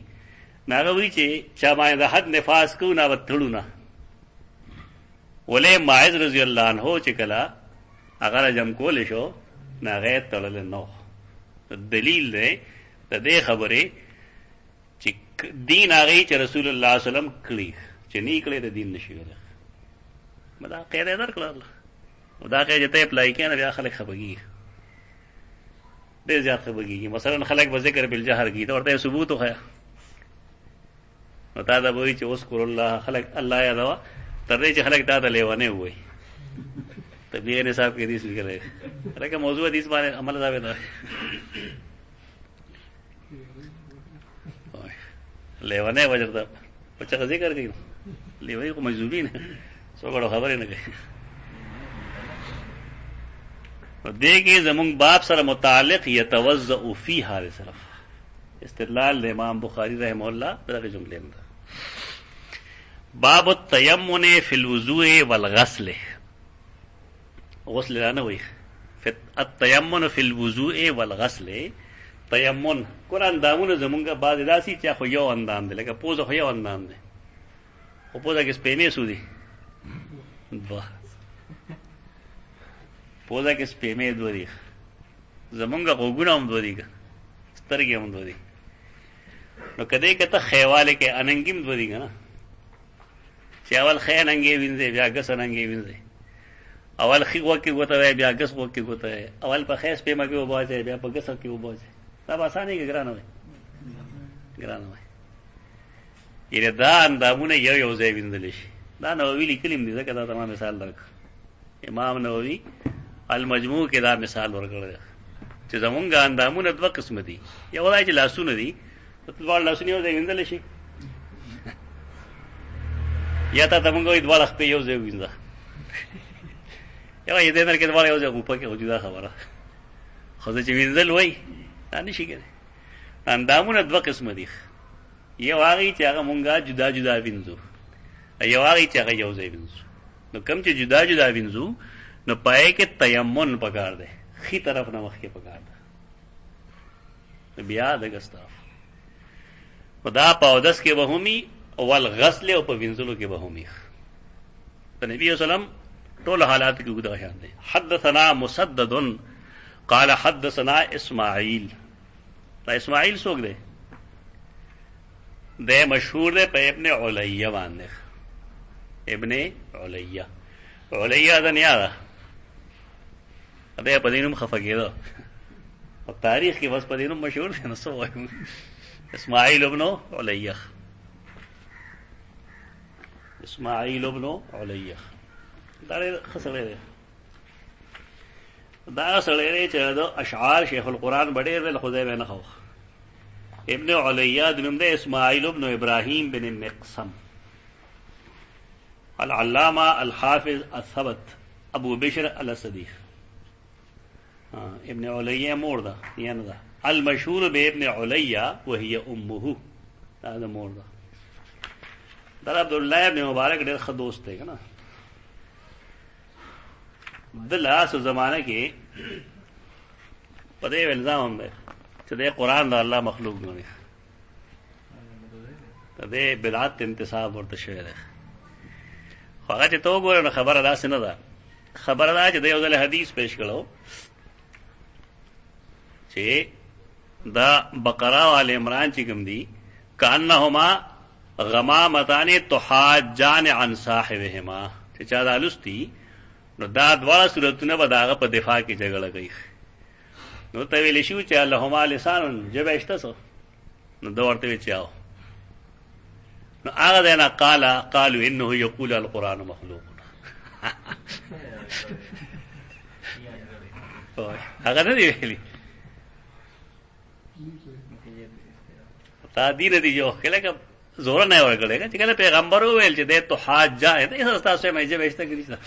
ناغه وی چې چا باندې د حد نفاس کو نه وتړو نه. ولې ماعز رضی الله عنه چې کلا هغه جمع کول شو ناغه تړل نو. دلیل دی د دې خبرې چې دین هغه چې رسول الله صلی الله علیه وسلم کړی چې نه کړی د دین نشي ویل. مدا قاعده درکړه دا کې ته اپلای کړي نه بیا خلک خبرګي ډېر زیات خبرګي. مثلا خلک به ذکر بالجهر کی دا ورته ثبوت وخیا نو تا دا وایي چې اذكر الله خلق الله یاد وا تر دې چې خلک تا ته لیوانه وای ته بیا نه صاحب کې دې څه کوي لکه موضوع دې باندې عمل راوي دا لیوانه وجرته په څه ذکر کوي لیوي کو مجذوبین څو خبرې نه کوي. دې کې زمونږ باب سره متعلق يتوضأ فی حال صرف استدلال امام بخاری رحمه الله دغه جمله ده. باب التيمم في الوضوء والغسل. غسل نه وي التيمم في الوضوء والغسل. تيمم قرآن دامونه زمونږه بعد داسي چې خو یو اندام دی لکه پوزه خو یو اندام دی او پوزه کې سپېمې سودي واه پوزه کې سپېمې دوی زمونږ غوږونه هم دوه دي که سترګې هم دوه دي. نو که دی که ته خیواله کې اننګي هم دوه دي که نه، چې اول خی اننګې وینځې بیا ګس اننګې وینځې، اول خي غوږ کې ګوته وایي بیا ګس غوږ کې ګوته وایي، اول په خی سپېمه کې اوبه اچوي بیا په ګسه کې اوبه اچوي. دا به اسانه وي که ګرانه وایي؟ ګرانه وایي. یعنې دا اندامونه یو یو ځای وینځلی شي. دا نووي لیکلي هم دي، ځکه دا ته ما مثال درکړ. امام نووي المجموع کې دا مثال ورکړی دی چې زمونږ اندامونه دوه قسمه دي. یو دا چې لاسونه دي، دواړه لاسونه یو ځای وینځلی شي، یا تا ته مونږ وایي دواړه خپې یو ځای ووینځه. یوه یې دې نر کې دواړه یو ځای غوپه کې خو جدا خبره، خو زه چې وینځل وایي دا نه شي کېدی. اندامونه دوه قسمه دي، یو هغې چې هغه مونږ جدا جدا وینځو، یو هغې چې هغه یو ځای وینځو. نو کوم چې جدا جدا وینځو نو پای کې تیمن پکار دی، خي طرف نه مخکې پکار ده، بیا دغس طرف. دا په اودس کې به همي والغسل او په وینځلو کې به همي. د نبي وسلم ټول حالات کې دغه شان دي. حدثنا مسدد قال حدثنا اسماعیل. دا اسماعیل څوک دی؟ د مشهور دی په ابن علیہ باندې. ابن علیہ، علیہ دا نیا ده، دا په دینم خفه کېده او تاریخ کې بس په دینم مشهور دی. نو څه وایم؟ اسماعیل ابن علیہ، اسماعیل ابن علیہ. دا ډېر ښه سړی دی. دا سړی دی چې د اشعار شیخ القرآن به ډېر ویل، خو ځای به نه ښه. ابن علیہ د نوم دی اسماعیل ابن ابراهیم بن مقسم. العلامہ الحافظ الثبت ابو بشر الاسدی. ابن علیہ مور ده یا نه ده؟ المشهور بابن علیہ وهي امه. دا د مور ده. دا عبدالله ابن مبارک ډېر ښه دوست دی که نه. د لاس زمانه کې په دې الزام هم دی چې د قرآن د الله مخلوق ګڼي، د دې بدعت انتصاب ورته شوی دی. خو هغه چې ته وګورې نو خبره داسې نه ده. خبره ده چې د یو ځل حدیث پیش کړو چې دا بقره او آل عمران چې کوم دي کأنهما غمامتان تحاجان عن صاحبهما، چې چا دا لوستي نو دا دواړه صورتونه به د هغه په دفاع کې جګړه کوي. نو ته ویلی شي چې لهما لسان، ژبه یې شته څه؟ نو ده ورته وایي چې آو. نو هغه دی نه قالو انه یقول القرآن مخلوق. هغه نه دی ویلي، تا دې نه دي جو لکه زوره نه ورکړی چې کله پیغمبر وویل چې دی تحاجان، ته ستاسو یې ژبه یې شته کړي شته،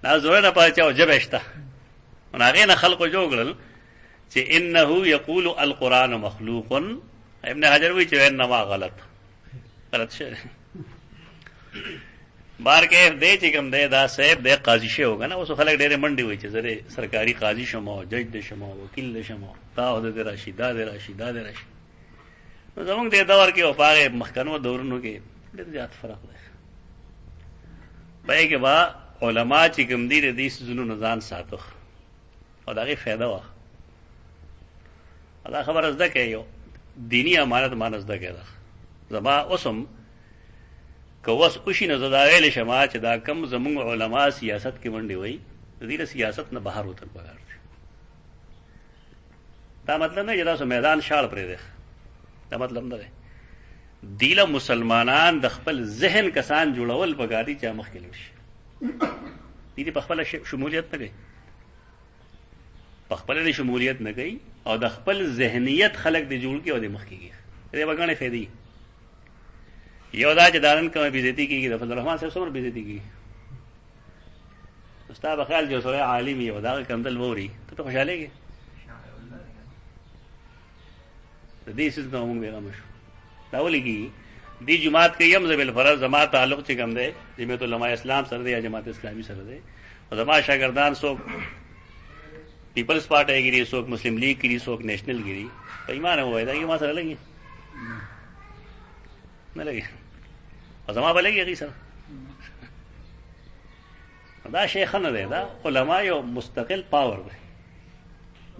دا زوره نه پاتې او ژبه یې شته. نو هغې نه خلقو جوړ کړل چې انه یقول القرآن مخلوق. ابن حجر وایي چې انما غلط شوی. بار کې دی چې کوم دی دا صاحب دی قاضي شوی وګه نه. اوس خلک ډېرې منډې وایي چې زه سرکاري قاضي شم او جج دې شم او وکیل دې شم، دا عہده دې راشي، دا دې راشي، دا دې راشي. نو زمونږ دې دور کې او په هغې مخکنو دورونو کې ډېر زیات فرق دی. پای کې به علما چې کوم دي د دې څیزونو نه ځان ساتو او د هغې فایده وه. دا خبره زده کوي، یو دیني امانت مانه زده کوي. دا زما اوس هم که اوس وشي نو زه دا ویلی شم چې دا کم زمونږ علما سیاست کې منډې وایي، د دې له سیاست نه بهر وتل پکار دی. دا مطلب نه چې تاسو میدان شاړ پرېږدئ، دا مطلب نه دی. دې له مسلمانان د خپل ذهن کسان جوړول پکار دي چې مخکې لاړ شي. دې په خپله شمولیت نه کوي، په خپله دې شمولیت نه کوي او د خپل ذهنیت خلک دې جوړ کړي او دې مخکې کړي. دې به ګڼې فایدې. یو دا چې دا نن کومه بېزتي کېږي، د فضلالرحمن صاحب څومره بېزتي کېږي. ستا به خیال چې سړی عالم وي او د هغه کندل واوري، ته پرې خوشحالېږې. د دې څیز نه مونږ بېغمه شو. دا ولې کېږي؟ دې جماعت کې یم زه بالفرض زما تعلق چې کوم دی جمعیت علماء اسلام سره دی یا جماعت اسلامي سره دی، او زما شاګردان څوک پیپلز پارټۍ ګیري، څوک مسلم لیگ ګیري، څوک نیشنل ګیري. په ایمان ووایي دا ما سره لګي نه لګي، او زما به لګي هغې سره. دا شی ښه نه دی. دا علما یو مستقل پاور دی،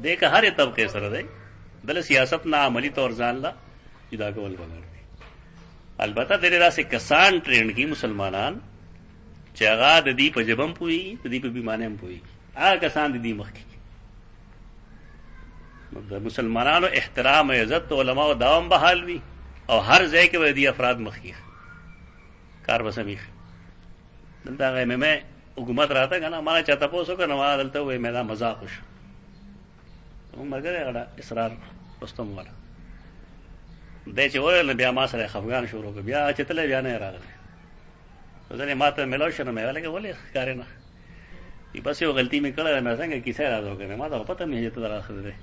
دې که هر طبقه سره دی دله سیاست نه عملی طور ځان لا جدا کول بغیر دي. البته د داسې کسان ټرینډ کی مسلمانان چې هغه د دې په جبم پوي د دې په بیمانه هم پوي هغه کسان د دې مخ کې د مسلمانانو احترام او عزت علماء او دوام بحال وي او هر ځای کې به دي افراد مخ کې کار بسمیخ دلته هغه مې حکومت راته کنه ما چاته پوسو کنه ما دلته وې مې دا مذاق وش مرګره غړا اصرار رستم والا د چې وایل بیا ما سره افغان شروع کړ بیا چې تل بیا نه راغله ځنه ماته ملو شنه مې ولګه ولې کار نه ای بس یو غلطی مې کړه مې څنګه کیسه راځو کنه ما ته پته مې ته راخله ده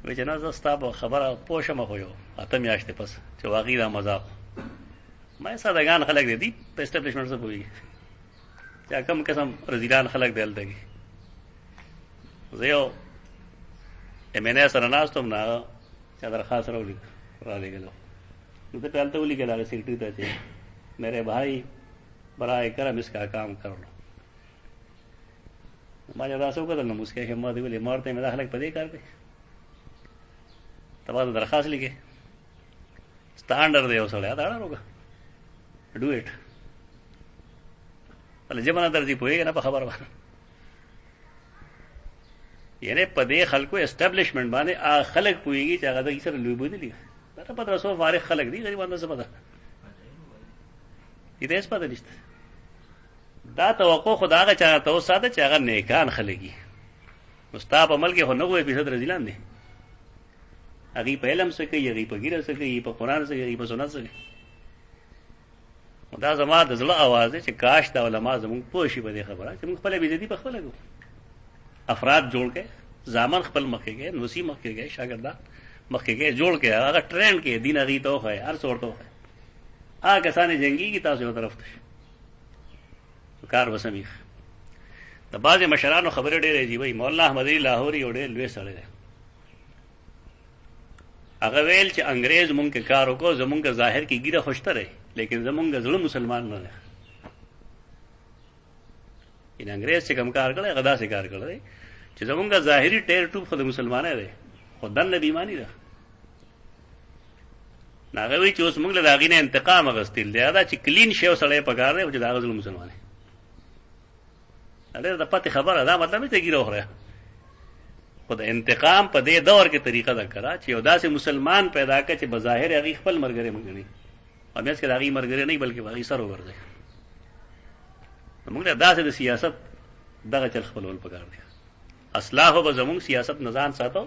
وې چې نه زستا خبره پوښم خو یو اته میاشتې پس چې واقعي دا مذاق ما سادهګان خلک دي په اسټابلیشمنټ سره پوي چې کم قسم رزیلان خلک دی دلته زه یو امنه سره ناستم نه چې درخواست را لګلو نو ته پهلته ولي کې دا سیکرټری ته چې میرے بھائی برائے کرم اس کا کام کر لو ما جدا سو کدل نو مسکه همت ویلې مارته مې داخله پدې کار کوي تبا درخواست لیکه स्टैंडर्ड देव सड़े दाड़ा रोगा डू इट अल जमाना दर्जी पोएगा ना खबर यानी पदे खल को एस्टेब्लिशमेंट माने आ खलक पोएगी चागा दा इसर लुबो दी ना पता सो फारिग खलक दी गरीब बंदा से पता इतेस पता लिस्ट दा तवक्को खुदा का चाहा तो सादा चागा नेकान खलेगी मुस्ताब अमल के हो न हुए फीसद रजिलान दे अगी په علم څه کوي اغي په ګیره څه کوي په قران څه کوي په سنت څه کوي دا زما د زړه आवाज چې کاش د علما زموږ پوه شي په دې خبره چې موږ خپل بیزتی په خپل کوو افراد جوړ کې ځامن خپل مخې کې نوسی مخې کې شاګردان مخې کې جوړ کې هغه ټرینډ کې دین اغي ته خو هر څور ته هغه کسانې جنگي کی تاسو یو طرف ته کار وسمیخ د بعض مشرانو خبره ډېرې دی وای مولانا احمد علی لاهوري یو ډېر لوی سره دی هغه ویل چې انګريز مونږ کې کار وکړو زمونږ ظاهر کې ګیره خوشته رہی لیکن زمونږ زړه مسلمان نه دی ان انګريز چې کوم کار کړی غدا سي کار کړی چې زمونږ ظاهري ټیر ټوب خو د مسلمانانه دی خدای نه بیمانی ده ناغه وی چې اوس موږ له داغې نه انتقام غستل دی دا چې کلین شیو سړی پکار دی چې داغه زړه مسلمان دی دا پته خبره دا مطلب نه ته ګیره وره خود انتقام په دې دور کې طریقه دا کرا چې یو داسې مسلمان پیدا کړي چې بظاهر هغه خپل مرګره مګني او مېس کې هغه مرګره نه بلکې هغه سر وګرځي موږ له داسې د سیاست دغه چل خپلول پکار دي اصلاح به زموږ سیاست نظام ساتو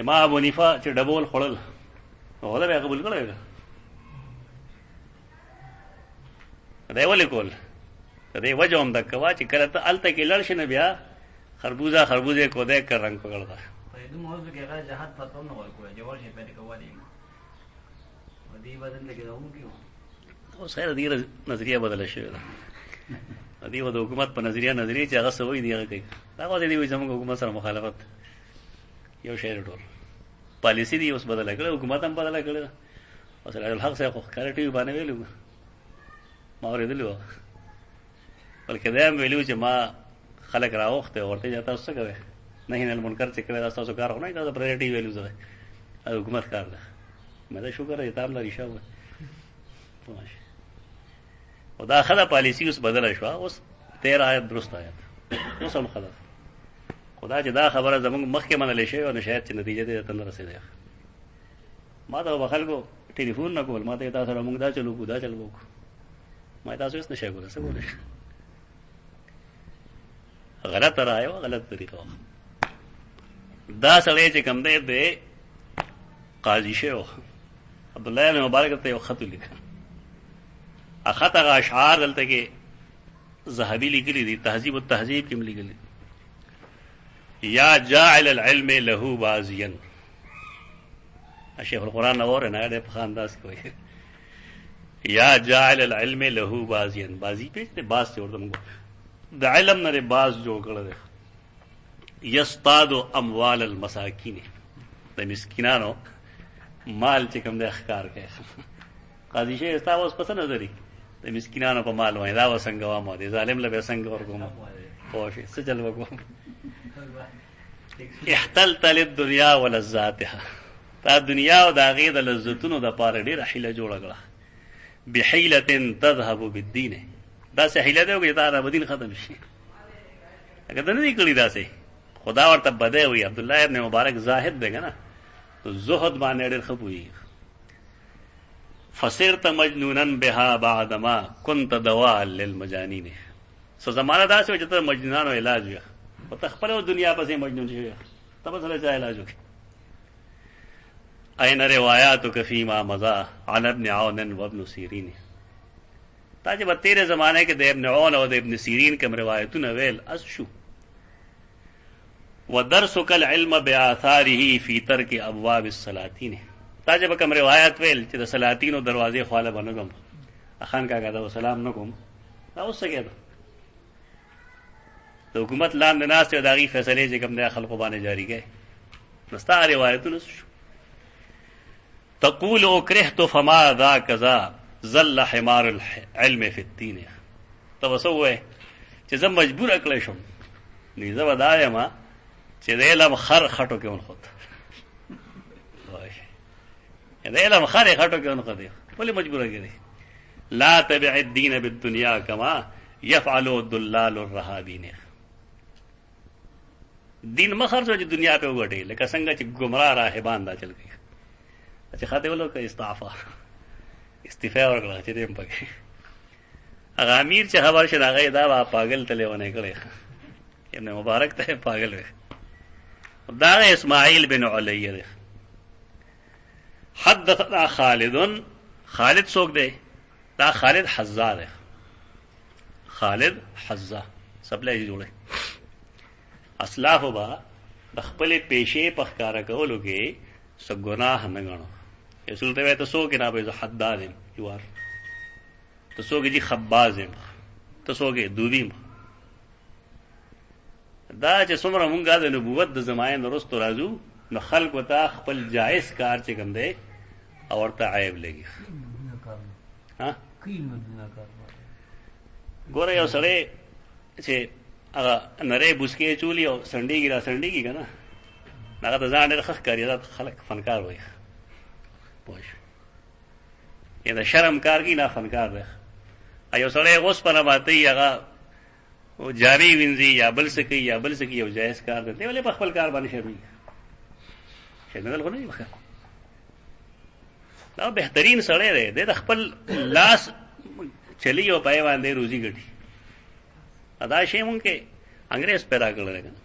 امام ابو حنیفه چې ډبول خړل هغه به قبول کړی دا ولې کول دا وجه هم د کوا چې کله ته الته کې لړ شنه بیا خربوزه کو دیکھ کر رنگ پکڑتا ہے تو موضوع کے غیر جہاد فتوا نہ ہوا کوئی جوار سے پہلے کوا دی ودی بدل کے ہوں کیوں او خیر دی نظریہ بدل شي دی و د حکومت په نظریه چې هغه سوي دی هغه کوي دا غوډه دی زموږ حکومت سره مخالفت یو شی ډول پالیسی دی اوس بدل کړه حکومت هم بدل کړه او سره الحق سره خو کارټي باندې ویلو ما ورېدلو بلکې دا ویلو چې ما خلق راوخته ورته جاته څه کوي نه نه المنکر چې کړه تاسو کار نه دا پرایورټي ویلو زده حکومت کار ده مې دا شکر ته تام لري شاو او دا خدا پالیسی اوس بدل شو اوس 13 آیت درست آیت اوس هم خدا خدا چې دا خبره زموږ مخکې منل شي او نشایت چې نتیجه دې ته نه رسیدي ما دا خلکو ټلیفون نه کول ما ته تاسو سره موږ دا چلو کو دا چلو ما تاسو هیڅ نشي کولای څه کولای غلط رائے ہو غلط طریقہ ہو دا سڑے چې کم دے دے قاضی شو عبداللہ ابن مبارک ته یو خط لیکه اخط هغه اشعار دلته کې ذهبی لیکلي دي تهذیب التهذیب کې لیکلي یا جاعل العلم له بازيا شیخ القرآن نور نه ده په انداز کوي یا جاعل العلم له بازيا بازی په باز څه ورته موږ د علم نه باز جوړ کړل یصطاد اموال المساکین د مسکینانو مال چې کوم د اخکار کوي قاضي شه استاوس پس نظری د مسکینانو په مال وای دا وسنګ و مو دي ظالم له څنګه ورکوم پوه شي څه چل وکوم احتلت للدنیا ولذاتها، تا دنیا او د هغې د لذتونو دپاره ډېره حیله جوړه کړه. بحیلة تذهب بالدین، داسې حیله دی وکړي تا را دین ختم شي. اگر ته نه دي کړي داسې، خدا ورته بدی وي. عبدالله ابن مبارک زاهد دی که نه، تو زهد باندې ډېر ښه پوهېږي. فصرت مجنونا بها بعدما كنت دواء للمجانین. سو زمانه داسې وه چې ته مجنونانو علاج وي، خو ته خپله دنیا پسې مجنون شوی، ته به سره چا علاج وکړي. این روایاتک فیما مضی عن ابن عون وابن سیرین. تا چې په تیرې زمانه کې د ابن عون او د ابن سیرین کوم روایتونه ویل از شو. ودرسک العلم بآثاره فی ترک ابواب السلاطین. تا چې به کوم روایت ویل چې د سلاطینو دروازې خواله به نه ځم، اخان کاکا ته سلام نه کوم، دا اوس څه کېده؟ د حکومت لاندې ناست او د هغې فیصلې چې کوم دی خلقو باندې جاري کوي. نو ستا روایتونه شو. تقول اکرهت فما ذاک ذا ظل حمار العلم فی الدین. ته به څه ووایې چې زه مجبوره کړی شم، نو زه به دا یم چې د علم خر خټو کې ونښود، د علم خر یې خټو کې ونښود. ولې مجبوره کړې؟ لا تبع الدین بالدنیا کما یفعل الدلال الرهابین. دین مه خرڅوه چې دنیا پې وګټې، لکه څنګه چې ګمراه راهبان دا چل کوي. چې خاطر ولو که استعفا ورکړه چې دیم پکې هغه امیر چې خبر شي د هغه دا به پاگل ته لیونی کړی، ابن مبارک ته پاگل وی. دا اسماعیل بن علیه دی. حدثنا خالد. خالد څوک دی؟ دا خالد حزا دی. خالد حزا سپلای جوړه. اسلافو با د خپلې پیشې په ښکاره کولو کې څه ګناه نه ګڼو. رسول ته وایي ته څوک یې؟ نه به زه حداد یم. یوار ته څوک یې؟ خباز یم. ته څوک یې؟ دوبي یم. دا چې څومره مونږ د نبوت د زمانې نه وروستو راځو، نو خلکو ته خپل جایز کار چې کوم دی او ورته عیب لګي. ګوره یو سړی چې هغه نری بوسکې چولي او سنډېږي را سنډېږي که نه، هغه ته ځان ډېر ښه ښکاري. دا خلک فنکار وایي، پوه شو؟ یا د شرم کار کوي، نه فنکار دی. یو سړی اوسپنه ماتوي، هغه جامې وینځي یا بل څه کوي یا بل څه کوي، یو جایز کار دی. دی ولې په خپل کار باندې شرمېږي؟ شرمېدل خو نه دي. دا بهترین سړی دی، دی د خپل لاس چلی او پای باندې روزي ګټي. دا شی مونږ کې انګریز پیدا کړی دی که نه.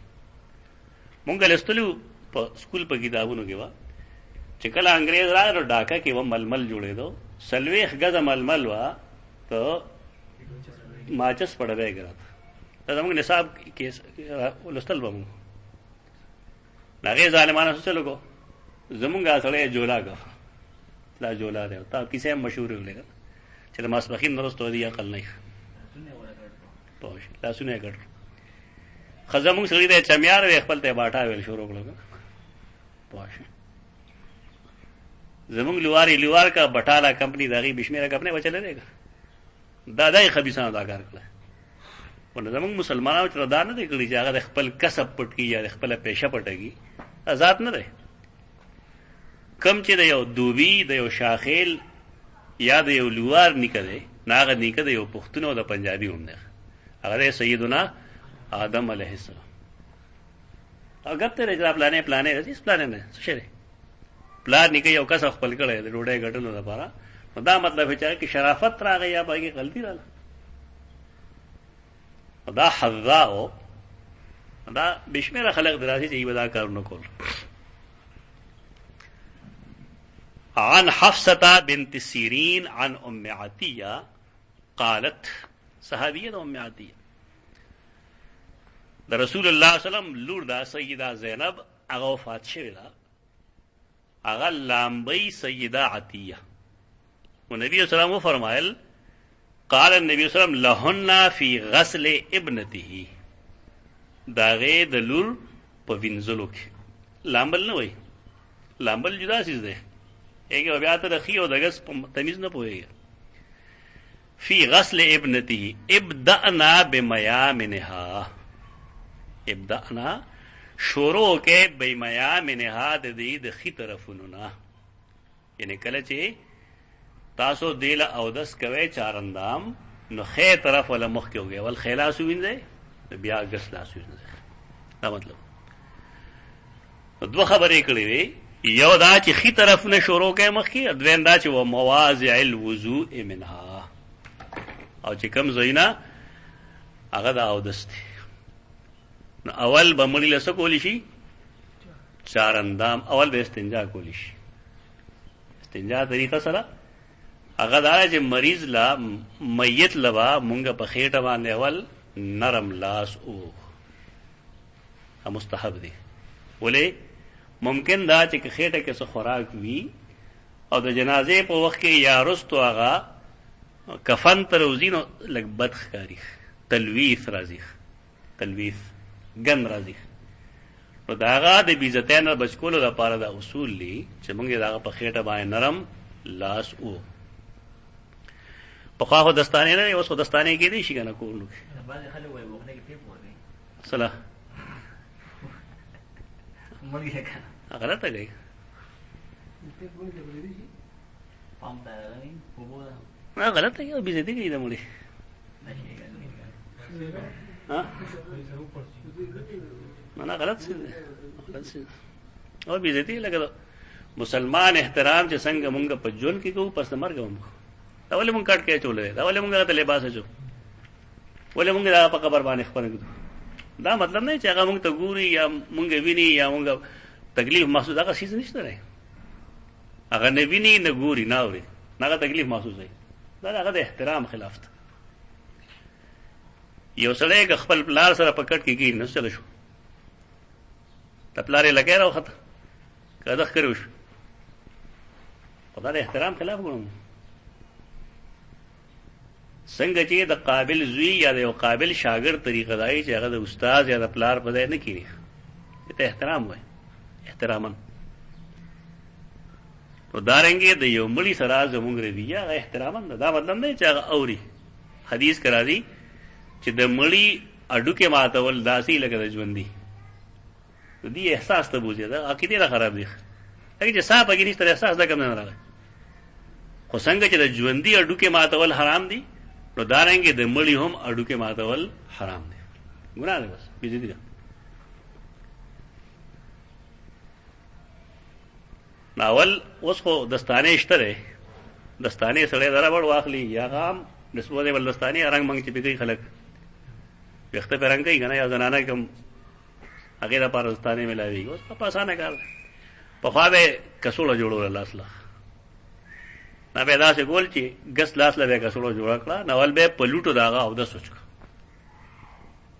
مونږ لوستلو په سکول په کتابونو کې وه چې کله انګریز راغی نو ډاکه کې وه ململ جوړېدو، 40 ګزه ململ وه، تو ماچس په ډبی کې راته. دا زموږ نصاب کې لوستل به مونږ. هغې ظالمانه څه چل وکړو؟ زمونږ سړی جولا کړ. دا جولا دی. تا کیسې هم مشهور ویلې که چې د ماسپښین نه وروسته دې عقل نه وي، پوه شي، لاسونه یې کړ. ښه زمونږ سړي دی چمیار دی، خپل ته یې باټا ویل شروع کړو که پوه شي. زمونږ لوار کا بټاله کمپني د هغې بشمېره کمپنۍ به چلېدی که دا یې خبیثانو دا کار کړی. خو نو زمونږ مسلمانانو چې دا نه دی کړي چې هغه د خپل کسب پټ کړي یا د خپله پیشه پټه کړي، ذات نه دی. کم چې د یو دوبي، د یو شاخیل یا د یو لوار نیکه دی، نه هغه نیکه د یو پښتون او د پنجابي هم دی. هغه دی سیدنا آدم علیه السلام. او ګپ ته دی چې دا پلانې هېڅ پلانې نه څه شی دی. پلار نیکه یو کس خپل کړی د ډوډۍ ګټلو لپاره، نو دا مطلب چې هغه کې شرافت راغی یا په هغې کې غلطي راغله. دا حذا و دا بشمیره خلق دی راسي چې ای به دا کارونه کول. عن حفصة بنت سیرین عن ام عطیہ قالت. صحابیه د ام عطیہ د رسول الله صلی الله علیه وسلم لور دا سیده زینب هغه وفات شوې ده. هغه لامبۍ سیده عطیه. و نبی صلی الله علیه وسلم وفرمایل قال النبي صلی الله علیه وسلم لهن فی غسل ابنته. دا غې د لور په وینځلو کې. لامبل نه وایي، لامبل جدا چیز دی. ایک بیا ته د ښي او د ګس په تمیز نه پوهېږي. فی غسل ابنته ابدأنا بمیامنها. ابدأنا شروع کې بیمیا منها د دې د خي طرفونو نه، یعنی کله چې تاسو دیل او دس کوي چارندام نو خې طرف ولا مخ کې وګي ول خلاص وینځي بیا ګس لاس وینځي. دا مطلب دوه خبرې کړې وي، یو دا چې خي طرف نه شروع کې مخ کې، دویم دا چې و مواضع الوضوء منها، او چې کوم زینا هغه دا او دسته. نو اول به مړی له څه کولی شي؟ چارندام. اول به استنجا کولی شي. استنجا طریقه سره هغه دا چې مریض لا میت لبا مونږ په خېټه باندې اول نرم لاس او مستحب دی. ولې ممکن دا چې خېټه کې څه خوراک وي او د جنازې په وخت کې یا رستو هغه کفن تر وزینو لګ بد ښکاری، تلویث راځي، تلویث ګن راځي. نو دا هغه د بیزتین نه بچ کولو لپاره دا اصول دي چې موږ دا په خېټه باندې نرم لاس او په خواخو دستانې نه اوس خو دستانې کې دي شي کنه کولو بعض خلک وایي وخت کې پیپ ورغی صلاح مړی کنه غلطه گئی پام ته راغی په بوله نه غلطه گئی بیزتی گئی دا مړي ها نه غلط څه غلط څه او بیزتی لګا مسلمان احترام چې څنګه مونږ په جون کې کوو پس مرګ هم دا ولې مونږ کټ کې چولې دا ولې مونږ ته لباس اچو ولې مونږ دا په قبر باندې خپل کړو. دا مطلب نه چې هغه مونږ ته ګوري یا مونږ ویني یا مونږ تکلیف محسوس هغه شي نشته نه، هغه نه ویني نه ګوري نه اوري نه هغه تکلیف محسوس دی. دا هغه د احترام خلاف ده. یو سړی که خپل پلار سره پکټ کې کېږي نو چلو شو د پلار یې لګی راوخته که دخ کړی شو خو دا د احترام خلاف ګڼم. څنګه چې د قابل زوی یا د یو قابل شاګرد طریقه دا چې هغه د استاد یا د پلار په ځای نه کېږي، ته احترام وایي احتراما. نو دارنګې د یو مړي سره زموږ رویه هغه احتراما ده. دا مطلب نه چې هغه اوري. حدیث کې راځي چې د مړي اډوکې ماتول داسې لکه د ژوندي. د دې احساس ته بوځي دا عقیدې را خراب دي. هغه چې صاحب هغې نشته احساس دا کم نه راغی. خو څنګه چې د ژوندي اډوکې ماتول حرام دي نو دارنګې د مړي هم اډوکې ماتول حرام دي، ګناه ده، بس بېزتي ده. ناول اوس خو دستانې شته دی، دستانې سړی دره بړ واخلي یا غام نسبت بل دستانې رنګ منګ چې پې کوي خلک ویښته پې رنګ کوي که نه یا زنانه کوم هغې دپاره دستانې میلاوېږي. اوس په اسانه کار دی. پخوا به یې کڅوړه جوړوله لاس له نه به یې داسې ګول چې ګس لاس له به یې کڅوړه جوړه کړه. نو اول به یې په لوټو د هغه اودس وچکه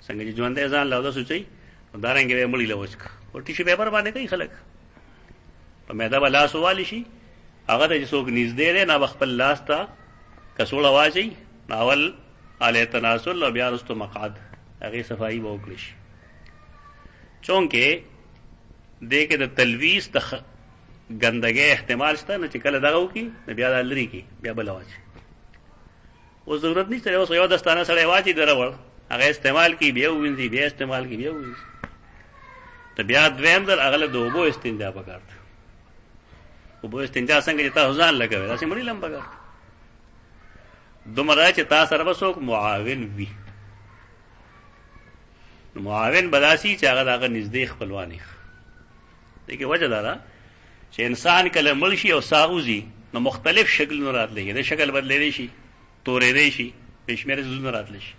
څنګه چې ژوندی ځان له اودس وچوي نو دارنګې به یې مړي له وچکه او ټیشو پیپر باندې کوي خلک په میده به لاس ووالي شي هغه ته چې څوک نږدې دی نه به خپل لاس ته کڅوړه واچوي نو اول اعلی تناسل او بیا وروستو مقعد هغې صفایي به وکړي شي. چونکې دې کې د تلویث د ګندګۍ احتمال شته نه چې کله دغه وکړي نو بیا دا لرې کړي بیا بله واچي. اوس ضرورت نشته اوس یو دستانه سړی واچي دره وړ هغه استعمال کړي بیا ووینځي بیا استعمال کړي بیا ووینځي. ته بیا دویم ځل هغه له د اوبو استنجا پکار ده. اوبو استنجا څنګه چې تاسو ځان لګوئ داسې مړي له هم پکار ده. دومره چې تا سره به څوک معاون وي. معاون به داسې چې هغه د هغه نږدې خپلوان وي. دې کې وجه دا ده چې انسان کله مړ شي او ساه وځي نو مختلف شکلونه راتلی د شکل بدلېدی شي تورېدی شي بې شمېره څیزونه راتلی شي.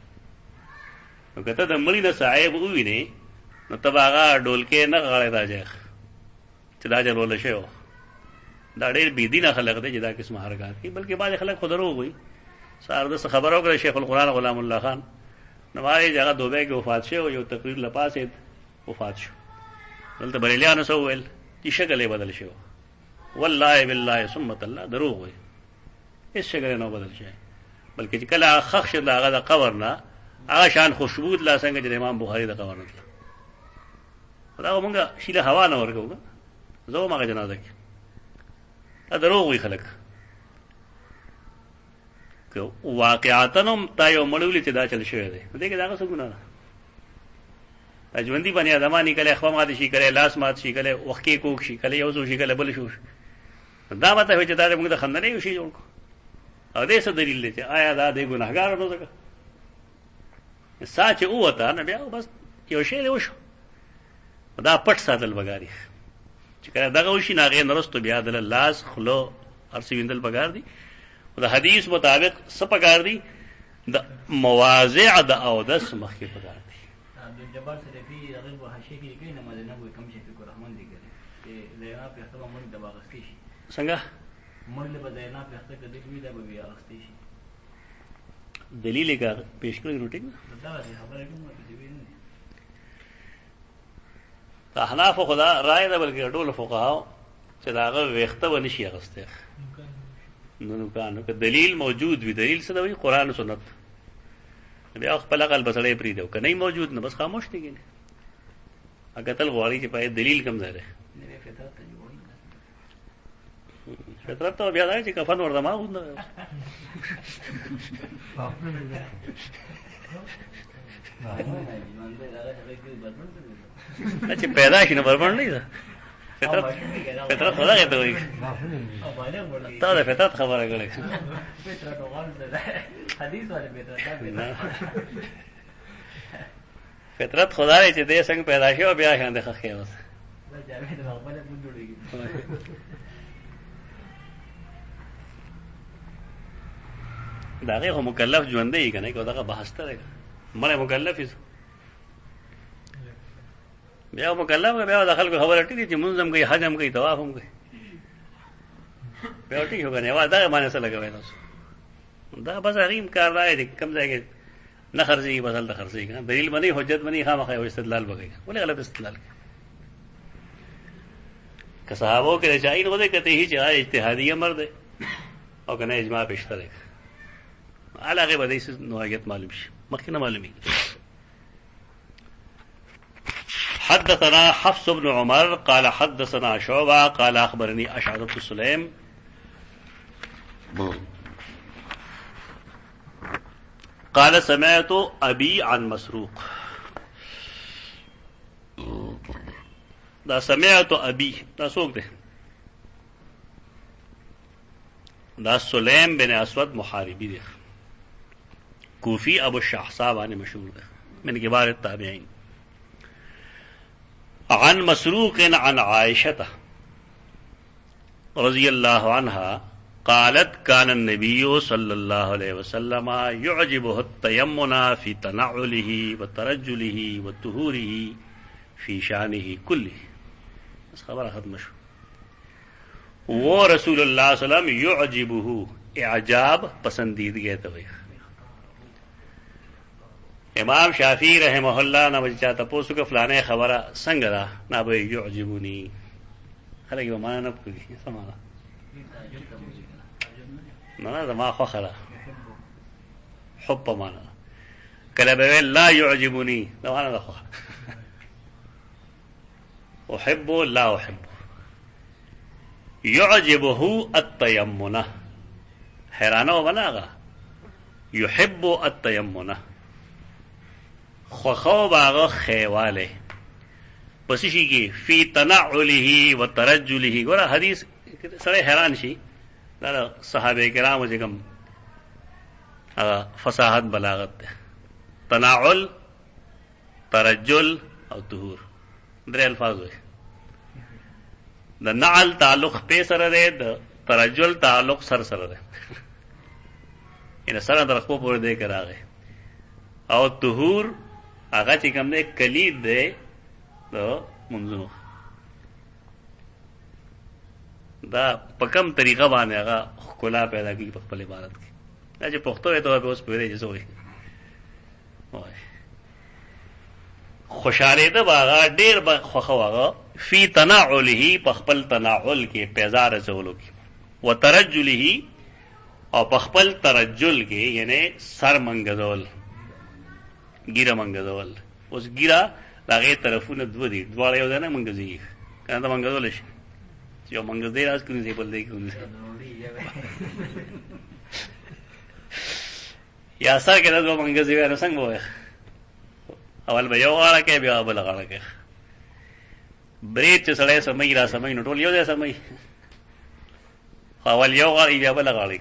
نو که ته د مړي نه صاحب ووینې نو ته به هغه ډولکې نه غاړې دا جیخ چې دا جلوله شوی و. دا ډېر بېدینه خلک دی چې دا قسمه حرکات کوي. بلکې بعضې خلک خو دروغ وایي. سهار داسې خبره وکړه شیخ القرآن غلام الله خان نو وایي چې هغه دوبۍ کې وفات شوی یو تقریر له پاسېد وفات شو. دلته بریلیانو څه وویل چې شکل یې بدل شوی والله بالله ثم الله دروغ وایي هېڅ شکل یې نه بدل شوی بلکې چې کله هغه ښخ شو د هغه د قبر نه هغه شان خوشبو تله څنګه چې د امام بخاري د قبر نه تله. دا خو مونږ شیله هوا نه ورکوو که زه وم هغه جنازه کې. دا دروغ وایي خلک. که واقعاتا هم تا یو مړی ولید چې دا چل شوی دی نو دې کې د هغه څه ګناه ده. ژوندي بني ادمانی کله خوا مات شي کله لاس مات شي کله وخت کې کوک شي کله یو څه شي کله بل شي دا ماته چې دا موږ د خندنې یو شي جوړ کو او دې څه دلیل دی چې آیا دا د ګناهګار نو ځکه ساچ اوته نه بیا بس یو شی له وشو دا پټ ساتل بګاری چې کله دغه وشي ناغه نرستو بیا د لاس خلو ارسی ویندل بګار دي او د حدیث مطابق څه بګار دي د مواضع د او د سمخه بګار دي عبد الجبار سلفی هغه په حاشیه کې لیکي نماز نه وي کم شي فکر رحمان دي کوي چې لینا په خپل مونږ د باغستې شي څنګه مونږ له بداینا په خپل کې د دوی د بیا اغستې شي دلیل کا پیش کړی روټین دا خبره کوم څه دی نه احناف خدا رائے ده بلکې ټول فقها چې داغه ویخته ونشي اغسته نو کانو که دلیل موجود وي دلیل څه دی قرآن او سنت بیا خپل عقل بسړې پری دی کنه موجود نه بس خاموش دي کنه اګه تل غواړي چې پای دلیل کم ځای ده فطرت ته بیا دا چې کفن ور دماغ نه چې پیدا شي نو بربند نه ده فطرت خدا ته وایي تا دا فطرت خبره کړې فطرت حدیث والے فطرت خدا چې دې څنګه پیدا شي او بیا شان ده خخې اوس دا غیر مکلف ژوند دی کنه کو دا بحث ته مړ مکلف بیا مکلف بیا د خلکو خبره ټیږي چې منظم کوي حج هم کوي طواف هم کوي بیا ټیږي کنه وا دا باندې سره لګوي تاسو دا بس غیم کار راځي کم ځای کې نه خرجي بدل د خرجي کنه دلیل باندې حجت باندې خامخا او استدلال وکړي ولې غلط استدلال که صحابو کې چای نه وځي کته هیڅ اجتهادي امر ده او کنه اجماع پېښته ده علاقه به دې نوعیت معلوم شي مخکنه معلومي حدثنا حفص بن عمر قال حدثنا شعبة قال أخبرني أشعث بن سليم قال سمعت أبي عن مسروق دا سمعت أبي دا سوق ده دا سليم بن أسود محاربي ده کوفی ابو الشحصاب عنه مشهور ده من كبار التابعين عن مسروق عن عائشة رضي الله عنها قالت كان النبي صلى الله عليه وسلم يعجبه التيمن في تنعله وترجله وطهوره في شانه كله بس خبر ختم شو وہ رسول اللہ صلی اللہ علیہ وسلم يعجبه اعجاب پسندیدگی ته امام شافعی رحمہ اللہ نہ بچا تپوسو کہ فلانے خبر سنگرا نہ بھئی يعجبني خلق وہ معنی نہ کوئی سمانا نہ ما فخرا حب معنی کله به لا يعجبني نو انا خو احب لا احب يعجبه التيمن حیرانو بناغا يحب التيمن خو باغ خیواله پس شي کې فی تنعله وترجله ګوره حدیث سره حیران شي دا صحابه کرامو چې کوم فصاحت بلاغت ده تنعل ترجل او طهور درې الفاظ وي د نعل تعلق په سره ده د ترجل تعلق سره ده ان سره در خپل پورې ده کراغه او طهور هغه چې کوم ده کلید ده نو منځونو دا په کوم طریقه باندې هغه خلا پیدا کړي په خپل عبادت کې دا چې پښتو ته به اوس پیری جوړ وي خوشاله ده هغه ډیر خوخه هغه فی تنعله په خپل تنعل کې پیزار چولو کې وترجله او په خپل ترجل کې یعنی سر منګزول ګیره منګزول اوس ګیره داغه طرفونه دو دي دواړه یو نه منګزي کنه دا منګزول شي یو منګز دی راز کوي بل دی کوي یا سر کې دا منګزي ورته څنګه وای اول به یو غاړه کې بیا بل غاړه کې برید چې سړی سمای را سمای نو ټول یو ځای سمای اول یو غاړه بیا بل غاړه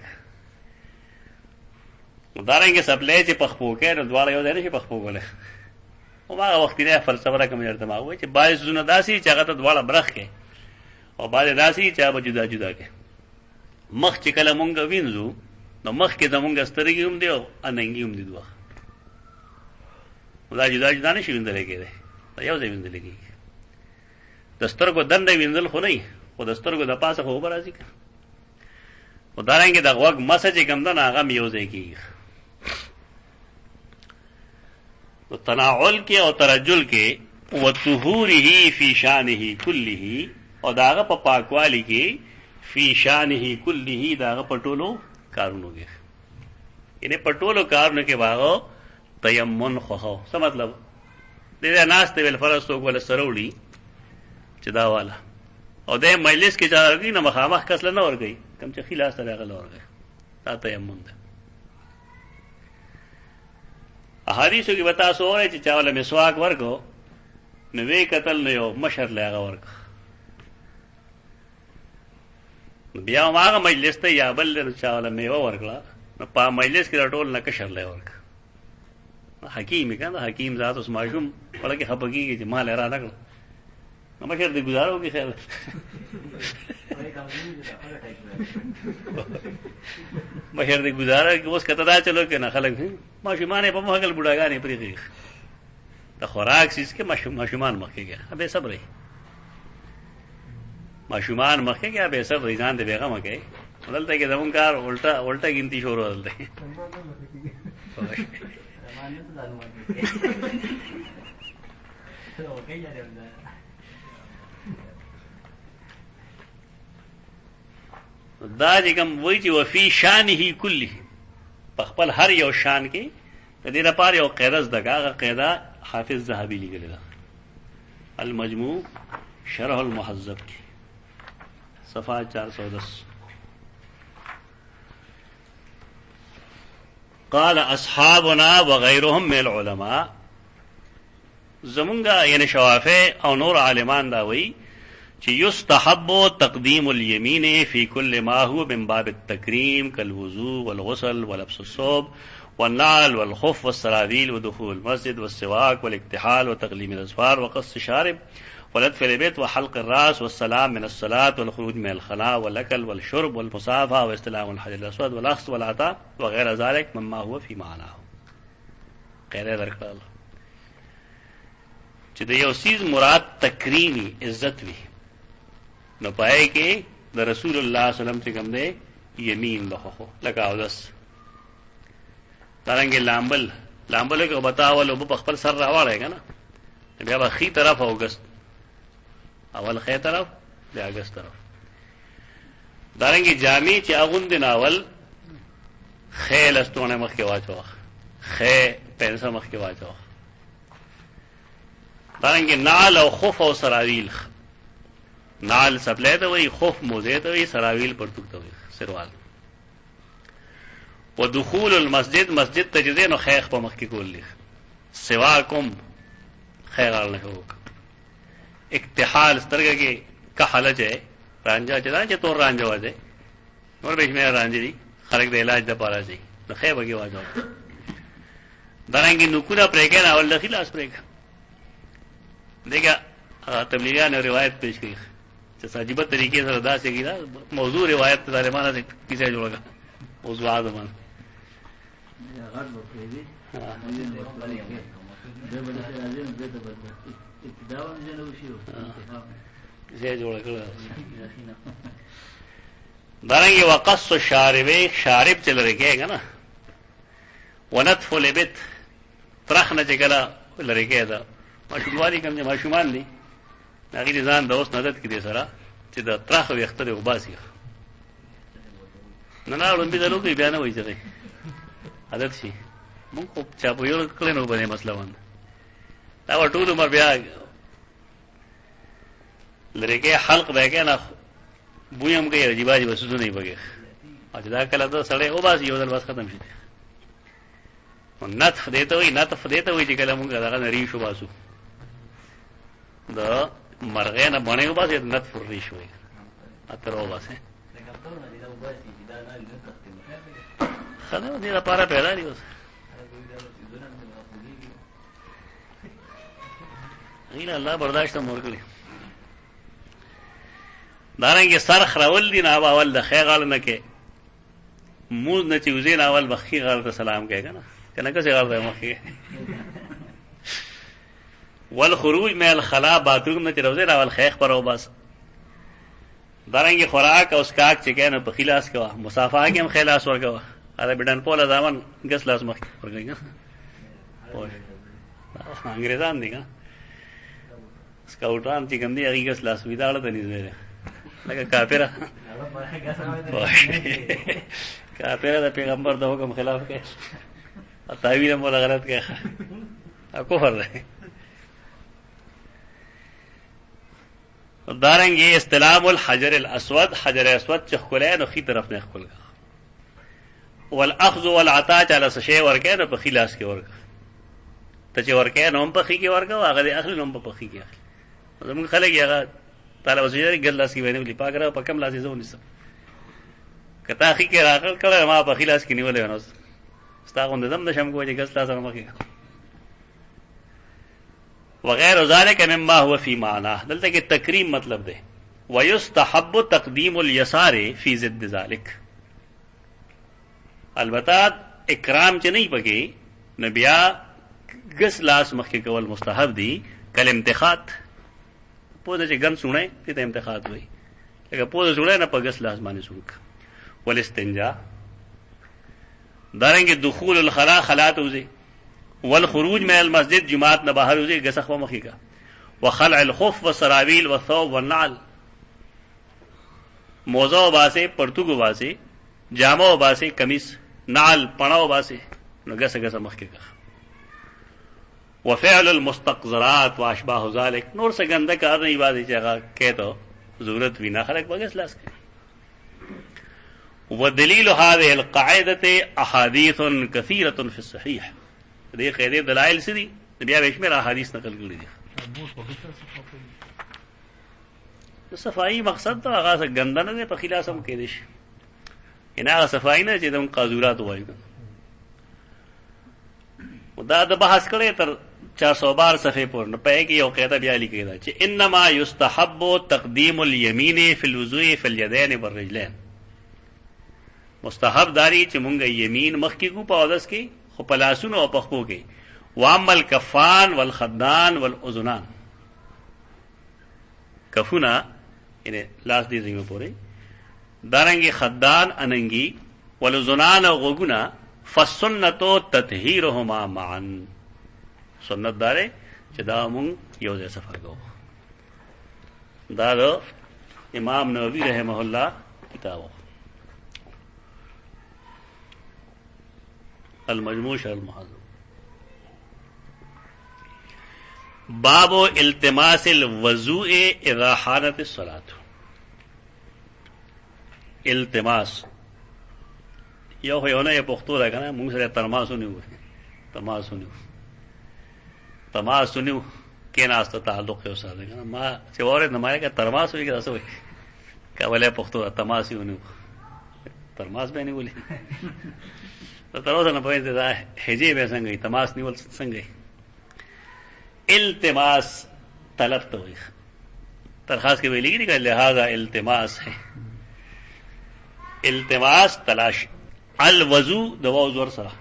دارنګه سپلای چې پخپو کې نو دواړه یو ځای نشي پخپو کوله او ما وخت نه فلسفه را کوم درته ما وای چې باعث زونه داسي چې هغه ته دواړه برخ کې او باندې داسي چې به جدا جدا کې مخ چې کله مونږ وینځو نو مخ کې زمونږ سترګې هم دی او اننګي هم دي دوه دا جدا جدا نشي وینځل کېږي دا یو ځای وینځل کېږي د سترګو دنده وینځل خو نه خو د سترګو د پاسه خو برازي او دارنګه د غوږ مسج کوم دا هغه یو ځای کېږي او تناول کې او ترجل کې او طهوره فی شانه كله او داغه په پاکوالی کې فی شانه كله داغه پټولو کارونو کې ینه پټولو کارونو کې واغو تیمم خو څه مطلب دې ناس ته ول فرض تو ول سروړي چې دا والا او د مجلس کې چارګي نه مخامخ کس نه ورګي کم چې خلاص سره غل ورګي دا تیمم ده احادیثو کې وتا سوې چې چاوله مسواک ورکو نو وی قتل نه یو مشر لاغه ورک بیا هغه مجلس ته یا بل چاوله میوه ورکړه نو په مجلس کې ټول نه کشر لا ورک حکیم کنه حکیم ذات اوس ماشوم ولکه خپګي چې مال را نکړ نو مشر دې گزارو کې خیر مشر دې گزاره کې اوس کته دا چلو کې نه خلک ماشومان په مهګل بډاګانې پرې د خوراک سیس کې ماشومان مخ کېږي به صبر ماشومان مخ کېږي به صبر ځان دې بیغمه کې ولته کې زمون کار الټا ګنتی شروع ولته دا چې کوم وایي چې وفي شانه كله په خپل هر یو شان کې د دې لپاره یو قاعده دغه قاعده حافظ ذهبي لیکلی ده المجموع شرح المهذب کی صفحه 410 قال اصحابنا وغيرهم من العلماء زمونږه یعنی شوافع او نور عالمان دا وایي چې يستحب تقديم اليمين في كل ما هو من باب التكريم كالوضوء والغسل ولبس الثوب والنعل والخف والسراويل ودخول المسجد والسواك والاكتحال وتقليم الاظفار وقص الشارب ولطف البيت وحلق الراس والسلام من الصلاة والخروج من الخلاء والاكل والشرب والمصافحة واستلام الحجر الاسود والاخذ والعطاء وغير ذلك مما هو في معناه غیر درکړل چې د یو سیز مراد تکریمی عزت وي نو پای کې د رسول الله صلی الله علیه وسلم څخه کوم دی یمین لخوا لکه اودس دارنګه لامبل کې بتاول او په خپل سر راوړی کنه بیا به خي طرف اوګست اول خي طرف بیا اوګست طرف دارنګه جامع چې اغوند ناول خیل استونه مخ کې واچو خې پنسه مخ کې واچو دارنګه نال او خف او سراویل نال سپلې ته وي خف موزه ته وي سراویل پرتوک ته وي سروال ودخول المسجد مسجد تجدين وخيخ په مخ کې کول سواکم خیر نه هو اکتحال سترګه کې کحاله چې رانجا چې تور رانجا وځي نور به مې رانجي دي خلک د علاج د پاره شي نو خې بګي واجو دارنګي نکونه پرې کې اول د خلاص پرې دیکھا تبلیغیان روایت پیش کړي چې ساجيبه طریقې سره دا څنګه دا موضوع روایت ظالمانه دي کیسه جوړه موضوع اعظم دارنګي وقص الشارب شارب چل رکھے گا نا ونتف لبت ترخنه چګلا لريکه دا ماشومانی کوم چې ماشومان دي هغه ځان د اوس نظر کې دي سره چې دا ترخ وختره وباسي نه نه ورن به درو کې بیان وایي چې عادت شي مونږ خو چا په یو کله نو باندې مسله وانه دا ټول عمر بیا لريکه حلق به کې نه بویم کې راځي وسوسه نه بګي اځ دا کله دا سړی وباسي یو ځل بس ختم شي نطف دیته وي، نطف دیته وي چې کله موږ دغه نه ریش وباسو، د مرغې نه بڼې وباسي، نطف ریش وي اتر وباسي. ښه ده، دې لپاره پیدا دي اوس هیله الله برداشت هم ورکړي. دارنګې سر خرول دي نه اول د ښی غاړه نه کې مونځ نه چې وځې نه اول به ښي غاړه ته سلام کوې که نه، که نه کسې غاړه ته مخکې والخروج من الخلا باتروم نه چې روځې نه اول ښی خپره وباسه. دارنګې خوراک او سکاک چې کوې نو په ښي لاس کوه، مسافه کې هم ښی لاس ورکوه. هغه بډن پوله زامن ګس لاس مخکې ورکوي که انګرېزان دي که سکاوټان چې کوم دي هغې ګس لاس وي داړه ته نږدې دی لکه کافره کافره د پیغمبر د حکم خلاف کوي او تعویل هم ولا غلط کوي، کفر دی. دارنګې استلام الحجر الاسود، حجر اسود چې ښکلی نو ښي طرف نه ښکل کړه. والاخذ والعطا چاله څه شی ورکوې نو په ښي لاس کې ورکړه. ته چې ورکوې نو هم په ښي کې ورکوه، هغه دې اخلي نو هم په ښي کې اخلي. زمونږ خلک یې هغه تعالی وسیله ګل لاس کې ویني ولي پاک را په کم لاس یې زه ونیسم، که تا ښي کې راغل کړی ما په ښي لاس کې نیولی نو ستا غوندې زه هم نشم کوی چې ګس لاس سره مخکې وغیر ذلک مما هو فی معناه. دلته کې تکریم مطلب دی. ویستحب تقدیم الیسار فی ضد ذلک، البته اکرام چې نه پکې نو بیا ګس لاس مخکې کول مستحب دي. کل امتخاط پوده چې ګن سوڼی دې ته امتخاط وایي، لکه پوده سوڼی نه په ګس لاس باندې سوڼ که. والاستنجا، دارنګې دخول الخلا خلا ته وځي. والخروج من المسجد، جماعت نه بهر وځي ګس خوا مخکې که. وخلع الخف والسراویل والثوب والنعل، موزه وباسې، پرتوګ وباسې، جامه وباسې، کمیس، نعل پڼه وباسې نو ګسه ګسه مخکې که. وفعل المستقذرات واشباه ذلك، نور څه ګنده کار نه یوازې چې هغه کوې ته ضرورت وي نه، خلک به ګس لاس کوي. ودلیل هذه القاعدة احادیث کثیرة فی الصحیح، دې قاعدې دلایل څه دي؟ بیا به شمېر احادیث نقل کړي دي. صفایي مقصد ته هغه څه ګنده نه دی، په ښي لاس هم کېدی شي، یعنې هغه صفایي نه چې د قاذورات ووایو. دا د بحث کړی تر 412 صفحې پورې، نو په کې یو قاعده بیا لیکلې ده چې انما یستحب تقدیم الیمین فی الوضوء فی الیدین والرجلین. مستحب داری چې مونږ یمین مخکې کو په اودس کې، خو په لاسونو او پښو کې. واما الکفان والخدان والاذنان، کفونه یعنی لاس دې ځای پورې، دارنګې خدان اننګي، والاذنان او غوږونه، فالسنتو تطهیرهما معا، سنت داره چې دا مونږ یو ځای سفر کوو. دا د امام نووي رحمه الله کتابو المجموع شرح المحذب. باب التماس الوضوء اذا حانت الصلاة. التماس یو خو یو نه یې پښتو ده که نه، مونږ سره ترماس ونیو، تماس ونیو، تماس ونیو کېناسته تعلق یو سره ده که نه. ما چې واورېد نو ما یې که ترماس وایي که څه وایي، کولی پښتو ده تماس یې ونیو، ترماس به یې نیولي. تر اوسه نه پوهېږم دا هجې به څنګه وي، تماس نیول څنګه وي. التماس طلب ته وایي، درخواست کې به یې لیکلي که لہذا التماس ہے، التماس تلاش. الوضو د واو زور سره،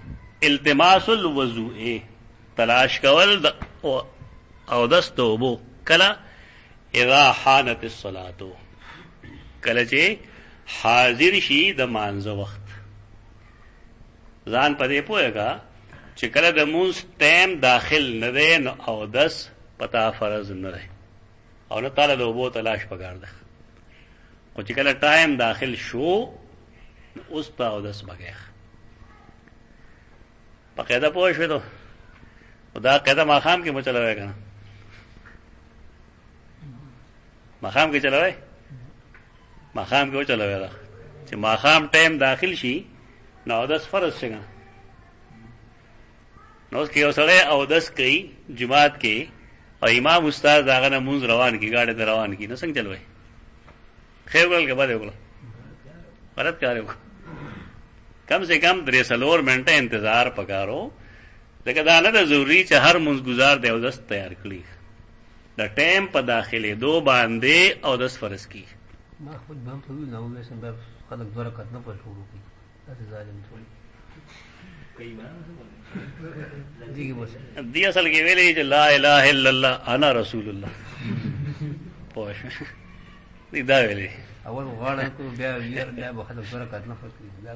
التماس الوضوء تلاش کول د اودس د اوبو، کله اذا حانت الصلاة، کله چې حاضر شي د مانځه وخت. ځان په دې پوهېږه چې کله د مونځ ټایم داخل نه دی نو اودس پتا فرض نه دی او نه تعالی د اوبو تلاش پکار ده، خو چې کله ټایم داخل شو اوس ته اودس بګیخ. په قاعده پوه شوې ته، دا قاعده ماښام کې مو چلوی که نه؟ ماښام کې چلوی؟ ماښام کې وچلوی ده چې ماښام ټایم داخل شي نو اودس فرض شي که نه؟ نو کې اوسړه او دس کوي جماعت کې او امام استاد هغه نه مونږ روان کی گاڑی ته روان کی نو څنګه چلوي خیر ول کې باندې وکړه غلط کار وکړه کم سے کم 3 منټه انتظار پکارو لکه دا نه د ضروری چې هر مونږ گزار دی او دس تیار کړی د ټیم په داخله دو باندې او دس فرض کی ما خود بهم ته ویل نو مې سم به خلک برکت نه پټ وړو کی دا ظالم ټول دی اصل کې ویلې چې لا اله الا الله انا رسول الله پوه دی دا ویلې اول غواړم کو بیا بیا به خلک برکت نه پټ کی دا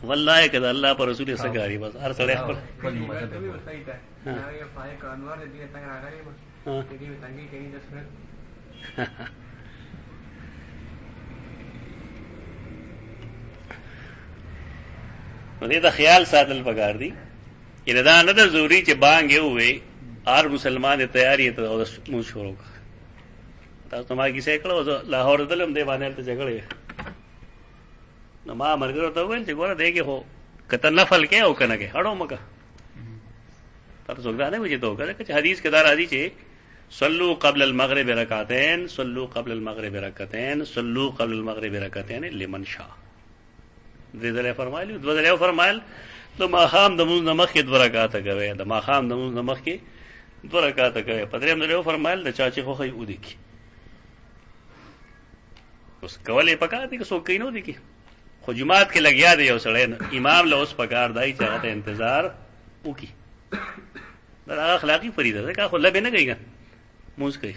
والله کده الله پر رسول یې سګاری بس هر سړی خپل نو دې ته خیال ساتل پکار دي یعنی دا نه د ضروری چې بانګ یې وې هر مسلمان د تیاری ته او مو شروع تاسو ما کیسه کړو لاهور دلم دی باندې ته جګړه نو ما مرګرو ته ویل چې ګوره دیګه هو کته نفل کې او کنه کې هړو مکه تاسو څنګه نه وځي ته چې حدیث کې دا راځي چې صلوا قبل المغرب رکعتين صلوا قبل المغرب رکعتين صلوا قبل المغرب رکعتين لمن شاء دې ځله فرمایلی دوه ځله فرمایل نو ما خام د موږ نمخ کې 2 رکعاته کوي د ما خام د موږ نمخ کې 2 رکعاته کوي په دریم ځله فرمایل د چاچی خو خي ودی کی اوس کولې پکا دي که څوک کینو دي کی خو جماعت کې لګیا دی یو سړی امام له اوس پکار دی چې هغه ته انتظار وکي دا اخلاقی فریضه ده که خو لبه نه کوي موږ کوي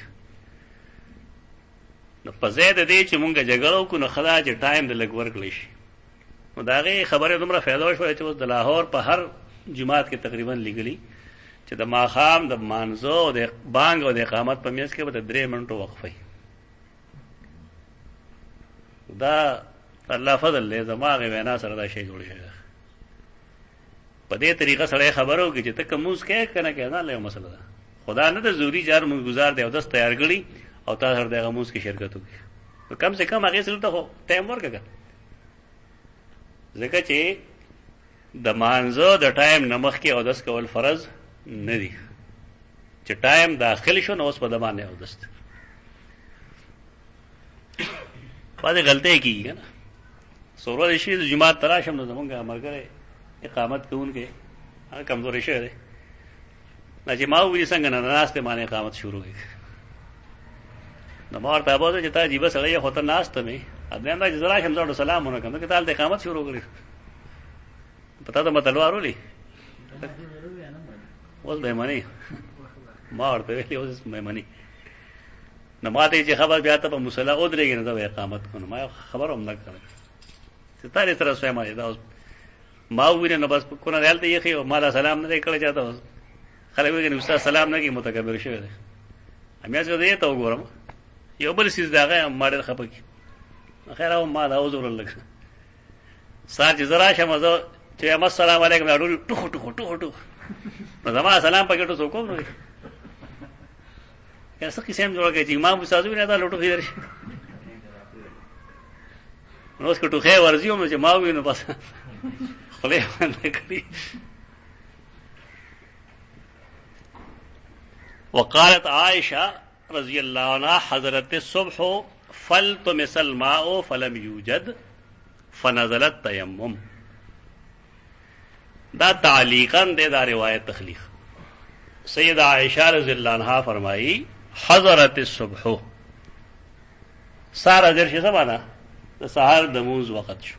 نو په زیاده دی چې مونږه جګړه کو نو خدا چې ټایم د لګ ورکړي شي نو دا غي خبره دومره فایده شوه چې د لاهور په هر جماعت کې تقریبا لګلی چې د ماخام د مانزو او د بانګ او د اقامت په میاس کې به 3 منټو وقفه دا الله فضل له دماغ وینا سره دا شی جوړ شي په دې طریقه سره خبرو کې چې تک موږ کې کنه کې نه له مسله ده خدا نه د ضروری جار موږ گزار دی او داس تیار کړی او تاسو دغه موږ کې شرکت وکړي کم سے کم هغه سره ته ټایم ورکړه ځکه چې د مانزه د ټایم نمخ کې او داس کول فرض نه دی چې ټایم داخل شو نو اوس په دمانه او داس باندې غلطي کیږي کنه سورو د شي د جماعت تراشم نو زمونږه مرګره اقامت کوونکې هغه کمزوري شوی دی نه چې ما وې څنګه نه ناشته باندې اقامت شروع کړي نو مار ته بوزه چې تا جیب سره یې هوته ناشته مې اذن دا جزرا شم زړه سلامونه کوم کې تعال د اقامت شروع کړي پتا ته متلوارو لې اوس به مانی مار ته ویلې اوس مې مانی نو ماته چې خبر بیا ته په مصلا او درېږي نه دا اقامت کوم ما خبر هم نه کړم چې تاسو سره سوي ما دا ما وینه نو بس کو نه حالت یې خي او مالا سلام نه کړی چاته خلک وایي استاد سلام نه کی متکبر شوی دی امیا څه دی ته وګورم یو بل سیس داغه ماډل خپکی خیر او ما دا وزور لګ سار چې زرا شمزه چې السلام علیکم اډول ټو ټو ټو ټو نو زما سلام پکې ټو څوک نو یا څه قسم جوړ کړي چې امام استاد ویني دا لوټو خیر شي نو اس کو ټو خیر ورزیو نو چې ما وینو بس خله باندې کړی وقالت عائشة رضي الله عنها حضرت الصبح فلتمس الماء فلم يوجد فنزل التيمم دا تعلیقاً دے دا روایت تخلیق سیدہ عائشہ رضی اللہ عنہ فرمائی حضرت الصبح سارا درش سمانا دا سہار دموز وقت شو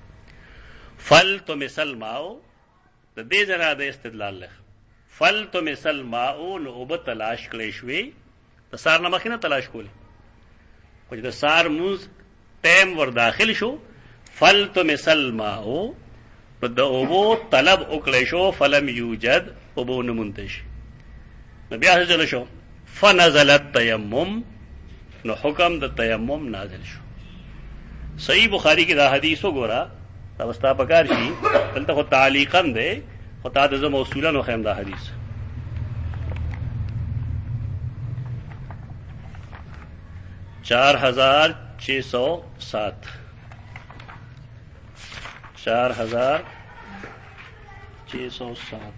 فلتمس الماء دا دے جنا دا استدلال لکھ فلتمس الماء نو اوبه تلاش کړی شوې د سار نه مخکې نه تلاش کولې خو چې د سار موز ټایم ور داخل شو فلتمس الماء نو د اوبو طلب وکړی شو فلم یوجد اوبو نه منتش نو بیا څه چلو شو فنزل التیمم نو حکم د تیمم نازل شو صحیح بخاری کې دا حدیث وګوره دا وستا پکار شي دلته خو تعلیقاً دی خو تا د زم اصولا نو خیم دا حدیث 4607 4607 607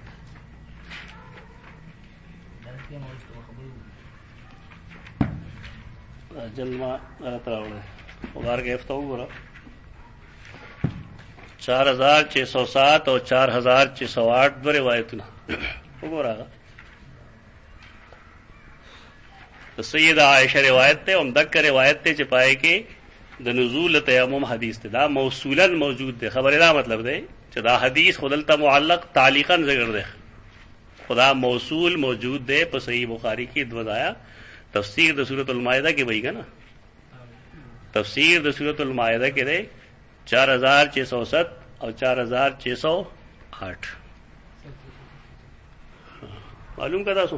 जलमा غلط راوړل وګار کې افتو وګوره 4607 او 4608 دو روایتونه وګوره تو سیدہ عائشہ روایت تے دک روایت تے چپائے کے د نزول تیمم حدیث تے دا موصولا موجود دے خبر دا مطلب دے چې دا حدیث خودلتا معلق تعلیقا ذکر دے خدا موصول موجود دے په صحیح بخاری کی دودایا تفسیر د سورۃ المائدہ کې وایي نا تفسیر د سورۃ المائدہ کې دے 4607 او 4608 معلوم کدا سو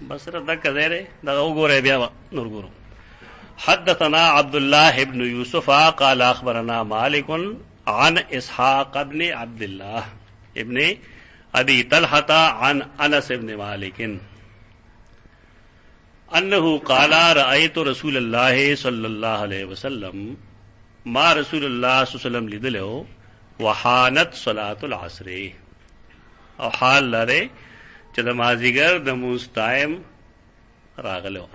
بس صرف دک ذیرے دا وګوره بیا نور ګورو حدثنا عبد الله ابن يوسف قال اخبرنا مالك عن اسحاق ابن عبد الله ابن ابي طلحه عن انس ابن مالك انه قال رايت رسول الله صلى الله عليه وسلم ما رسول الله صلى الله عليه وسلم لیدلو وحانت صلاه العصر او حال لره چې د مازیګر د مستایم راغلو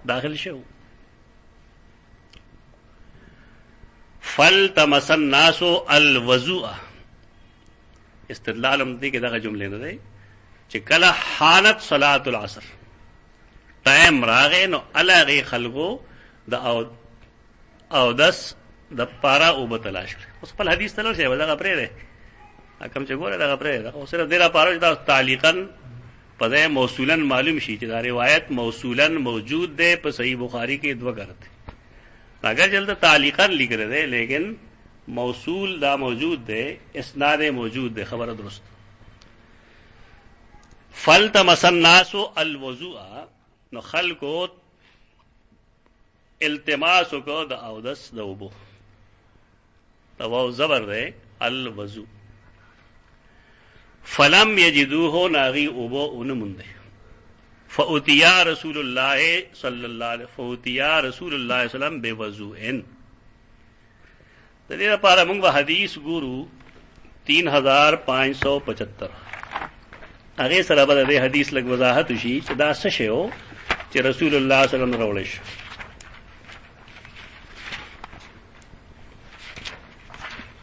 داخل شو فلتمس الناس الوضوء استدلال هم دې کې دغه جملې نه ده چې کله حانت صلاه العصر ټایم راغې نو الګي خلقو د او دس د پارا او بتلاش اوس په حدیث تلل شي دغه پرې ده کوم چې ګوره دغه پرې ده او صرف ډیره پارو دا تعلیقا پدې موصولا معلوم شي چې دا روایت موصولا موجود ده په صحیح بخاری کې دو غلط اگر جلد تعلیقا لکھ رہے تھے لیکن موصول دا موجود دے اسناد موجود دے خبر درست فلتمس الناس الوضوء نو خلقو التماس کو دا اودس دا وبو دا واو زبر دے الوضوء فلم یجدوه ناغی وبو انمندے فأتیا رسول اللہ صلی اللہ علیہ فأتیا رسول اللہ علیہ وسلم بے وضوئن دلیل پارا منگ و حدیث گورو 3575 اگے سرابہ دے حدیث لگ وضاحت شی چھ دا سشے ہو چھ رسول اللہ صلی اللہ علیہ وسلم روڑش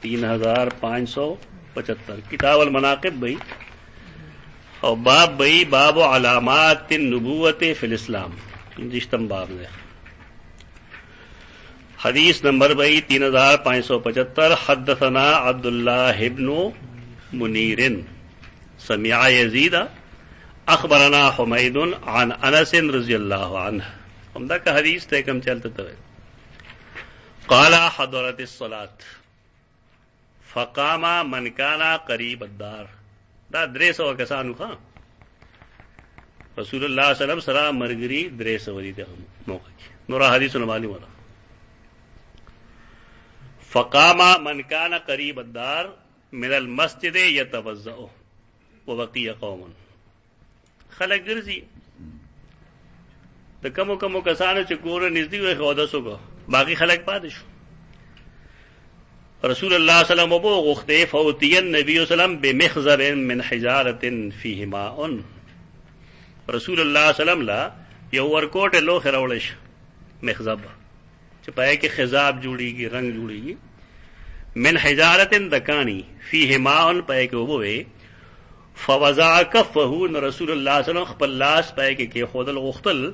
3575 کتاب المناقب بھئی اور باب بئی باب علامات النبوت فی الاسلام جشتم باب نے حدیث نمبر بئی 3575 حدثنا عبداللہ ابن منیر سمع یزید اخبرنا حمید عن انس رضی اللہ عنہ ہم کا حدیث تے کم چلتے تو قال حضرت الصلاة فقام من كان قریب الدار دا 300 کسانو خان رسول اللہ صلی اللہ علیہ وسلم سرا مرگری 300 دی موقع کی نورا حدیث معلوم ہونا فقام من كان قریب الدار من المسجد يتوضأ وبقي قوم خلق ګرځي د کمو کسانو چې کور نږدې وي خودسو کو باقی خلق پاتې شو رسول اللہ صلی اللہ علیہ وسلم ابو غختے فوتی النبی صلی اللہ علیہ وسلم بمخزب من حجارت فیہ ماء رسول اللہ صلی اللہ علیہ وسلم لا یو ورکوٹ لوخ روڑش مخزب چپائے کہ خزاب جوڑی گی رنگ جوڑی گی من حجارت دکانی فیہ ماء پائے کہ ابوے فوضع کفہ رسول اللہ صلی اللہ علیہ وسلم خپل لاس پائے کہ خود الغختل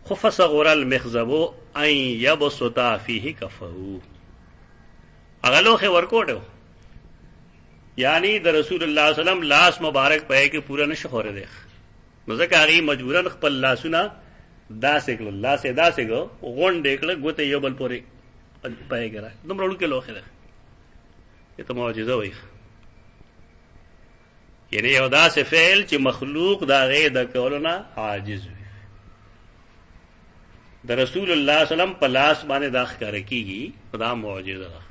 خفصغر المخزب ان یبسطا فیہ کفہ اغلوخ ورکوٹ ہو یعنی دا رسول اللہ صلی اللہ علیہ وسلم لاس مبارک پائے کہ پورا نشخ ہو رہے دیکھ نزک آگئی مجبورن خپل لاسونا دا سکلو لا سے دا سکو غون دیکھ لگ گوتے یو بل پوری پائے گا رہا دم روڑو کے لوخ دیکھ یہ تو معجزہ ہوئی یعنی یو دا سے فعل چی مخلوق دا غیر دا کولونا عاجز ہوئی دا رسول اللہ صلی اللہ علیہ وسلم پلاس بانے داخ کا رکی گی دا معجزہ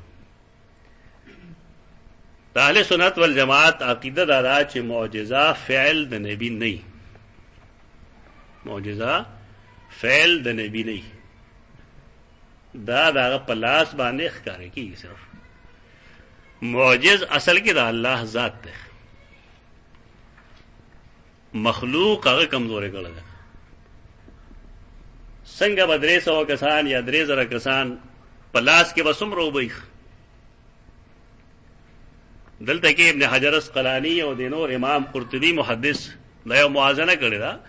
دا اہل سنت والجماعت عقیدہ دارا چھ معجزہ فعل د نبی نہیں معجزہ فعل د نبی نہیں دا دا پلاس باندې ښکارې کی صرف معجز اصل کې دا الله ذات ده مخلوق هغه کمزورې کړل ده. څنګه به 300 کسان یا 3000 کسان په لاس کې به څومره وبیخ. دلته کې ابن حجر اسقلانی او د نور امام قرطبي محدث دا یو موازنه کړې ده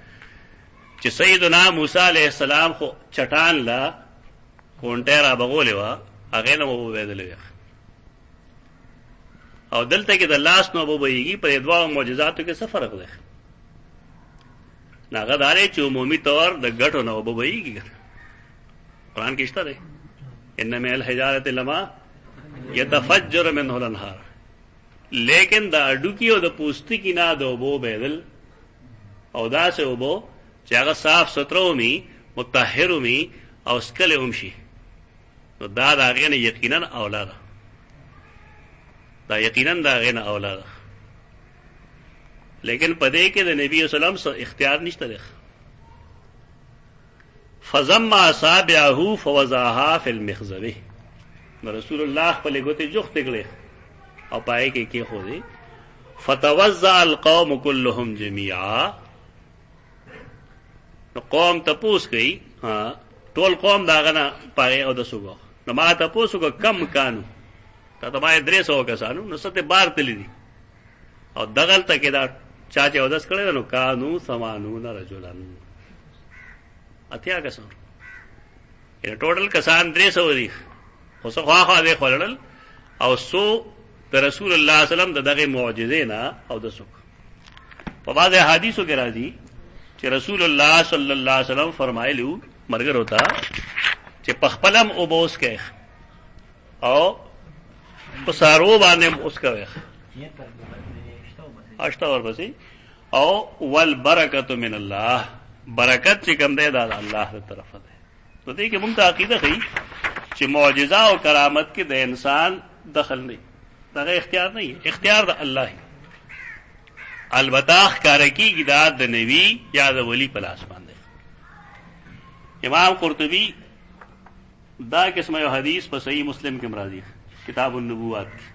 چې سیدنا موسی علیه السلام خو چټان لا کونټه را بغولې وه، هغې نه وبېدلې او دلته کې د لاس نه وبهیږي. په دوه معجزاتو کې څه فرق دی؟ هغه دا دی چې عمومي طور د ګټو نه وبهیږي. قرآن کې شته دی ان من الحجارة لما يتفجر منه الانهار، لیکن د اډوکی او د پوستکي نه د اوبو بهدل او داسې اوبو چې هغه صاف ستره ومي، مطهر ومي او څکلې هم شي، نو دا د هغې نه یقینا اولا ده. دا یقینا د هغې نه اولا ده. لیکن په دې کې د نبي صلی الله علیه وسلم اختیار نشته دی. فضم اصابعه فوضعها فی المخزبه، رسول الله خپلې ګوتې جوختې کړې او پای کې کېښودې. فتوزع القوم كلهم جميعا، نو قوم تپوس کوي، ټول قوم دا غنه پای او د سوګو. نو ما تپوس وکړه کم کانو، تا ته ما 300 کسانو، نو څه ته بار تللی دي او دغلته کې دا چا چې اودس کړی نو کانو 80 رجلن، 80 کسان. یعنې ټوټل کسان 300 دي، خو څه خواخوا دی خوړل او څو د رسول الله صلی الله علیه وسلم د دغې معجزې نه اودس وکړه. په بعضې حدیثو کې راځي چې رسول الله صلی الله علیه وسلم فرمایلو مرګرو ته چې په خپل هم اوبه وڅښئ او په څاروو باندې هم وڅښئ، 8 ورپسې، او والبرکت من الله، برکت چې کوم دی دا د الله له طرفه دی. نو دې کې موږ ته عقیده ښیي چې معجزه او کرامت کې د انسان دخل نه، دغه اختیار نه، اختیار د الله. البته ښکاره کېږي دا د نبي یا د ولی په لاس باندې. امام قرطبي دا قسمه یو حدیث په صحیح مسلم کې راځي، کتاب النبوات کې.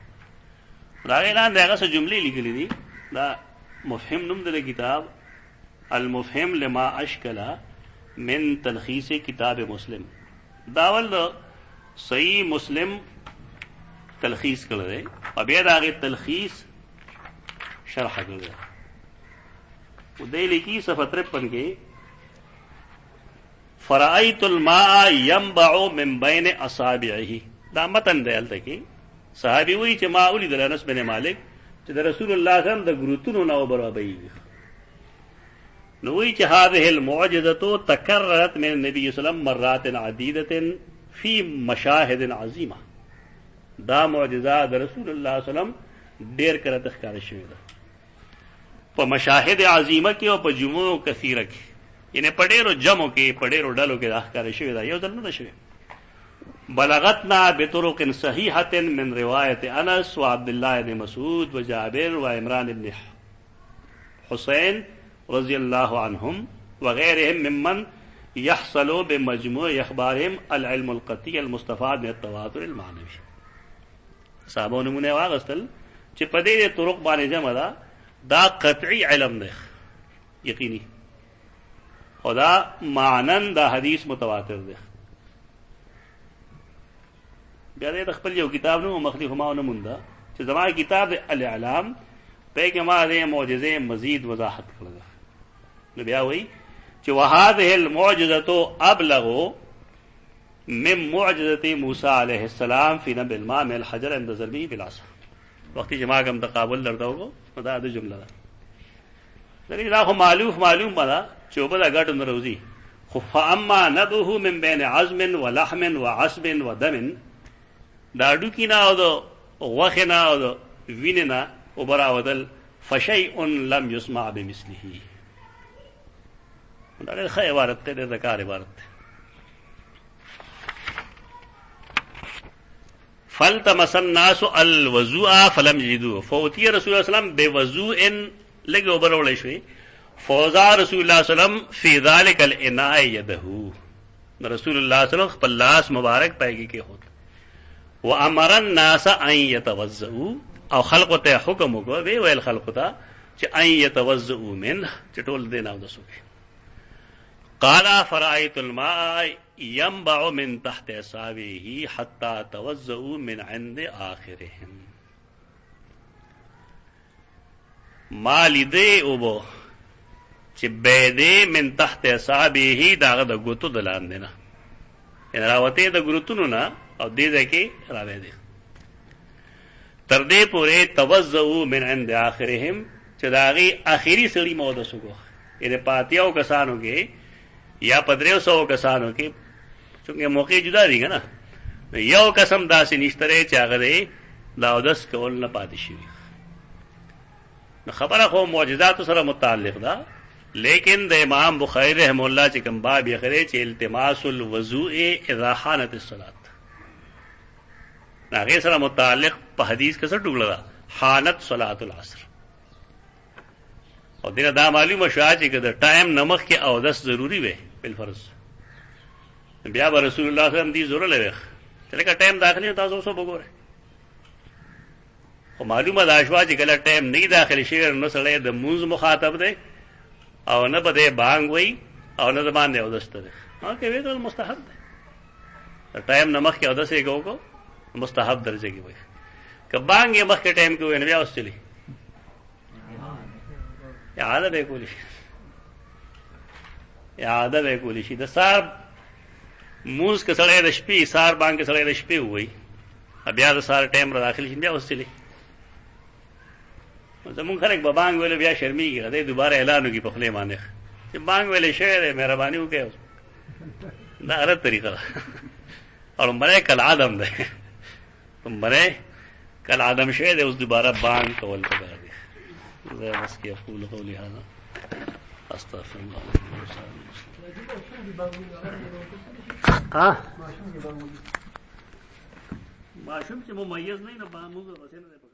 د هغې لاندې هغه څه جملې لیکلي دي. دا مفهم نوم د کتاب، المفهم لما اشکل من تلخیص کتاب مسلم. داول صحیح مسلم تلخیص کړی دی او بیا د هغې تلخیص شرح کړی دی. دی لیکي صفحه 53 کې فرأیت الماء ينبع من بین اصابعه، دا متن دی. هلته کې صحابي وایي چې ما ولیدل انس بن مالک چې د رسول الله صلی الله علیه وسلم د ګروتونو نه اوبه رابهیږي. نو وایي چې هذه المعجزة تکررت من النبي صلی الله علیه وسلم مرات عدیدة فی مشاهد عظیمه. دا معجزه د رسول الله صلی الله علیه وسلم ډېر کله ښکاره شوې ده په مشاهد عظیمه کې او په جمعو کثیره کې، یعنې په ډېرو جمعو کې، په ډېرو ډلو کې دا ښکاره شوې ده، یو ځل نه ده شوې. بلغتنا بطرق صحیحة من روایت انس و عبدالله بن مسعود و جابر و عمران بن حسین رضی اللہ عنہم وغیرهم ممن يحصل بمجموع اخبارهم العلم القطعي المستفاد من التواتر المعنوي. صحابو نمونه واغستل چې په دې طرق باندې جمع ده، دا قطعي علم دی یقیني، او دا معنن دا حدیث متواتر دی. بیا دې خپل یو کتاب نو مخلیف ما نه مونده چې زما کتاب الاعلام په کې ما دې معجزې مزید وضاحت کړل. نو بیا وایي چې وهذه المعجزة ابلغ من معجزة موسى عليه السلام في نبع الماء من الحجر عند ضربه بالعصا. وقتی چې ما کوم تقابل درته وکړو نو دا د جمله ده. دا خو معلوم ده چې اوبه د ګټو نه راوځي، خو فاما نبعه من بین عظم ولحم وعصب ودم، دا ډوکي نه او د غوښې نه او د وینې نه اوبه راوتل، فشیء لم یسمع بمثله. دا ډېر ښه عبارت دی، ډېر د کار عبارت دی. فالتمس الناس الوضوء فلم يجدوه فأتي رسول الله صلى الله عليه وسلم بوضوء، لګي اوبه راوړی شوې. فوضع رسول الله صلی الله علیه وسلم فی ذلک الاناء یده، رسول الله صلی الله علیه وسلم خپل لاس مبارک پای کې کېښود. وامر الناس ان يتوضؤوا، او خلق ته حکم وکړ، وی ویل خلق ته چې ان يتوضؤوا منه چې ټول دین او دسو قال فرأيت الماء ينبع من تحت أصابعه حتى توضؤوا من عند آخرهم ما لیدې اوبو چې بيدې من تحت أصابعه داغه د ګوتو د لاندې نه ان راوته د ګروتونو نه او دې ځکه راوې دي تر دې پورې توضؤوا من عند آخرهم چې داغي اخیری سړی موده سګو یې پاتیاو کسانو کې یا 500 کسانو کې چونکه موقع جدا دي کنه یو قسم داسې نشتره چې هغه دا اودس کول نه پاتې شي خبره خو معجزات سره متعلق ده لیکن د امام بخاری رحم الله چې کوم باب یې غره چې التماس الوضوء اذا حانت الصلاه هغه سره متعلق په حدیث کې څه ټوکل ده حانت صلاه العصر او دینه دا معلومه شوه چې د ټایم نمخ کې اودس ضروری وي بل فرض بیا به رسول الله صلی الله علیه وسلم دې زوره لوي چې لکه ټایم داخلي تاسو اوسه وګورئ خو معلومه دا شوه چې کله ټایم نه داخلي شي نو سړی د موز مخاطب دی او نه بده بانګ وای او نه باندې اودس ته ها کې وی ټول مستحب دی ټایم نمخ کې اودس یې کو مستحب درجه کې وای که بانګ یې مخ کې ټایم کې وای نه بیا اوس چلی عاده به کولی شي عاده به کولی شي د سار موز کې سړی د شپې سار باندې سړی د شپې وای بیا د سار ټایم را داخل شي بیا وسلی زمون خلک به بانګ ویل بیا شرمېږي راځي دوباره اعلان وکړي په خپل باندې چې بانګ ویل شوی مهرباني وکړئ دا غلط طریقه ده او مړی کل عدم ده مړی کل عدم شوی دی اوس دوباره بانګ کول پکار دي زه بس کې اقول قولي هذا استغفر الله ماشوم چې ممیز نه نه با موږ وسه نه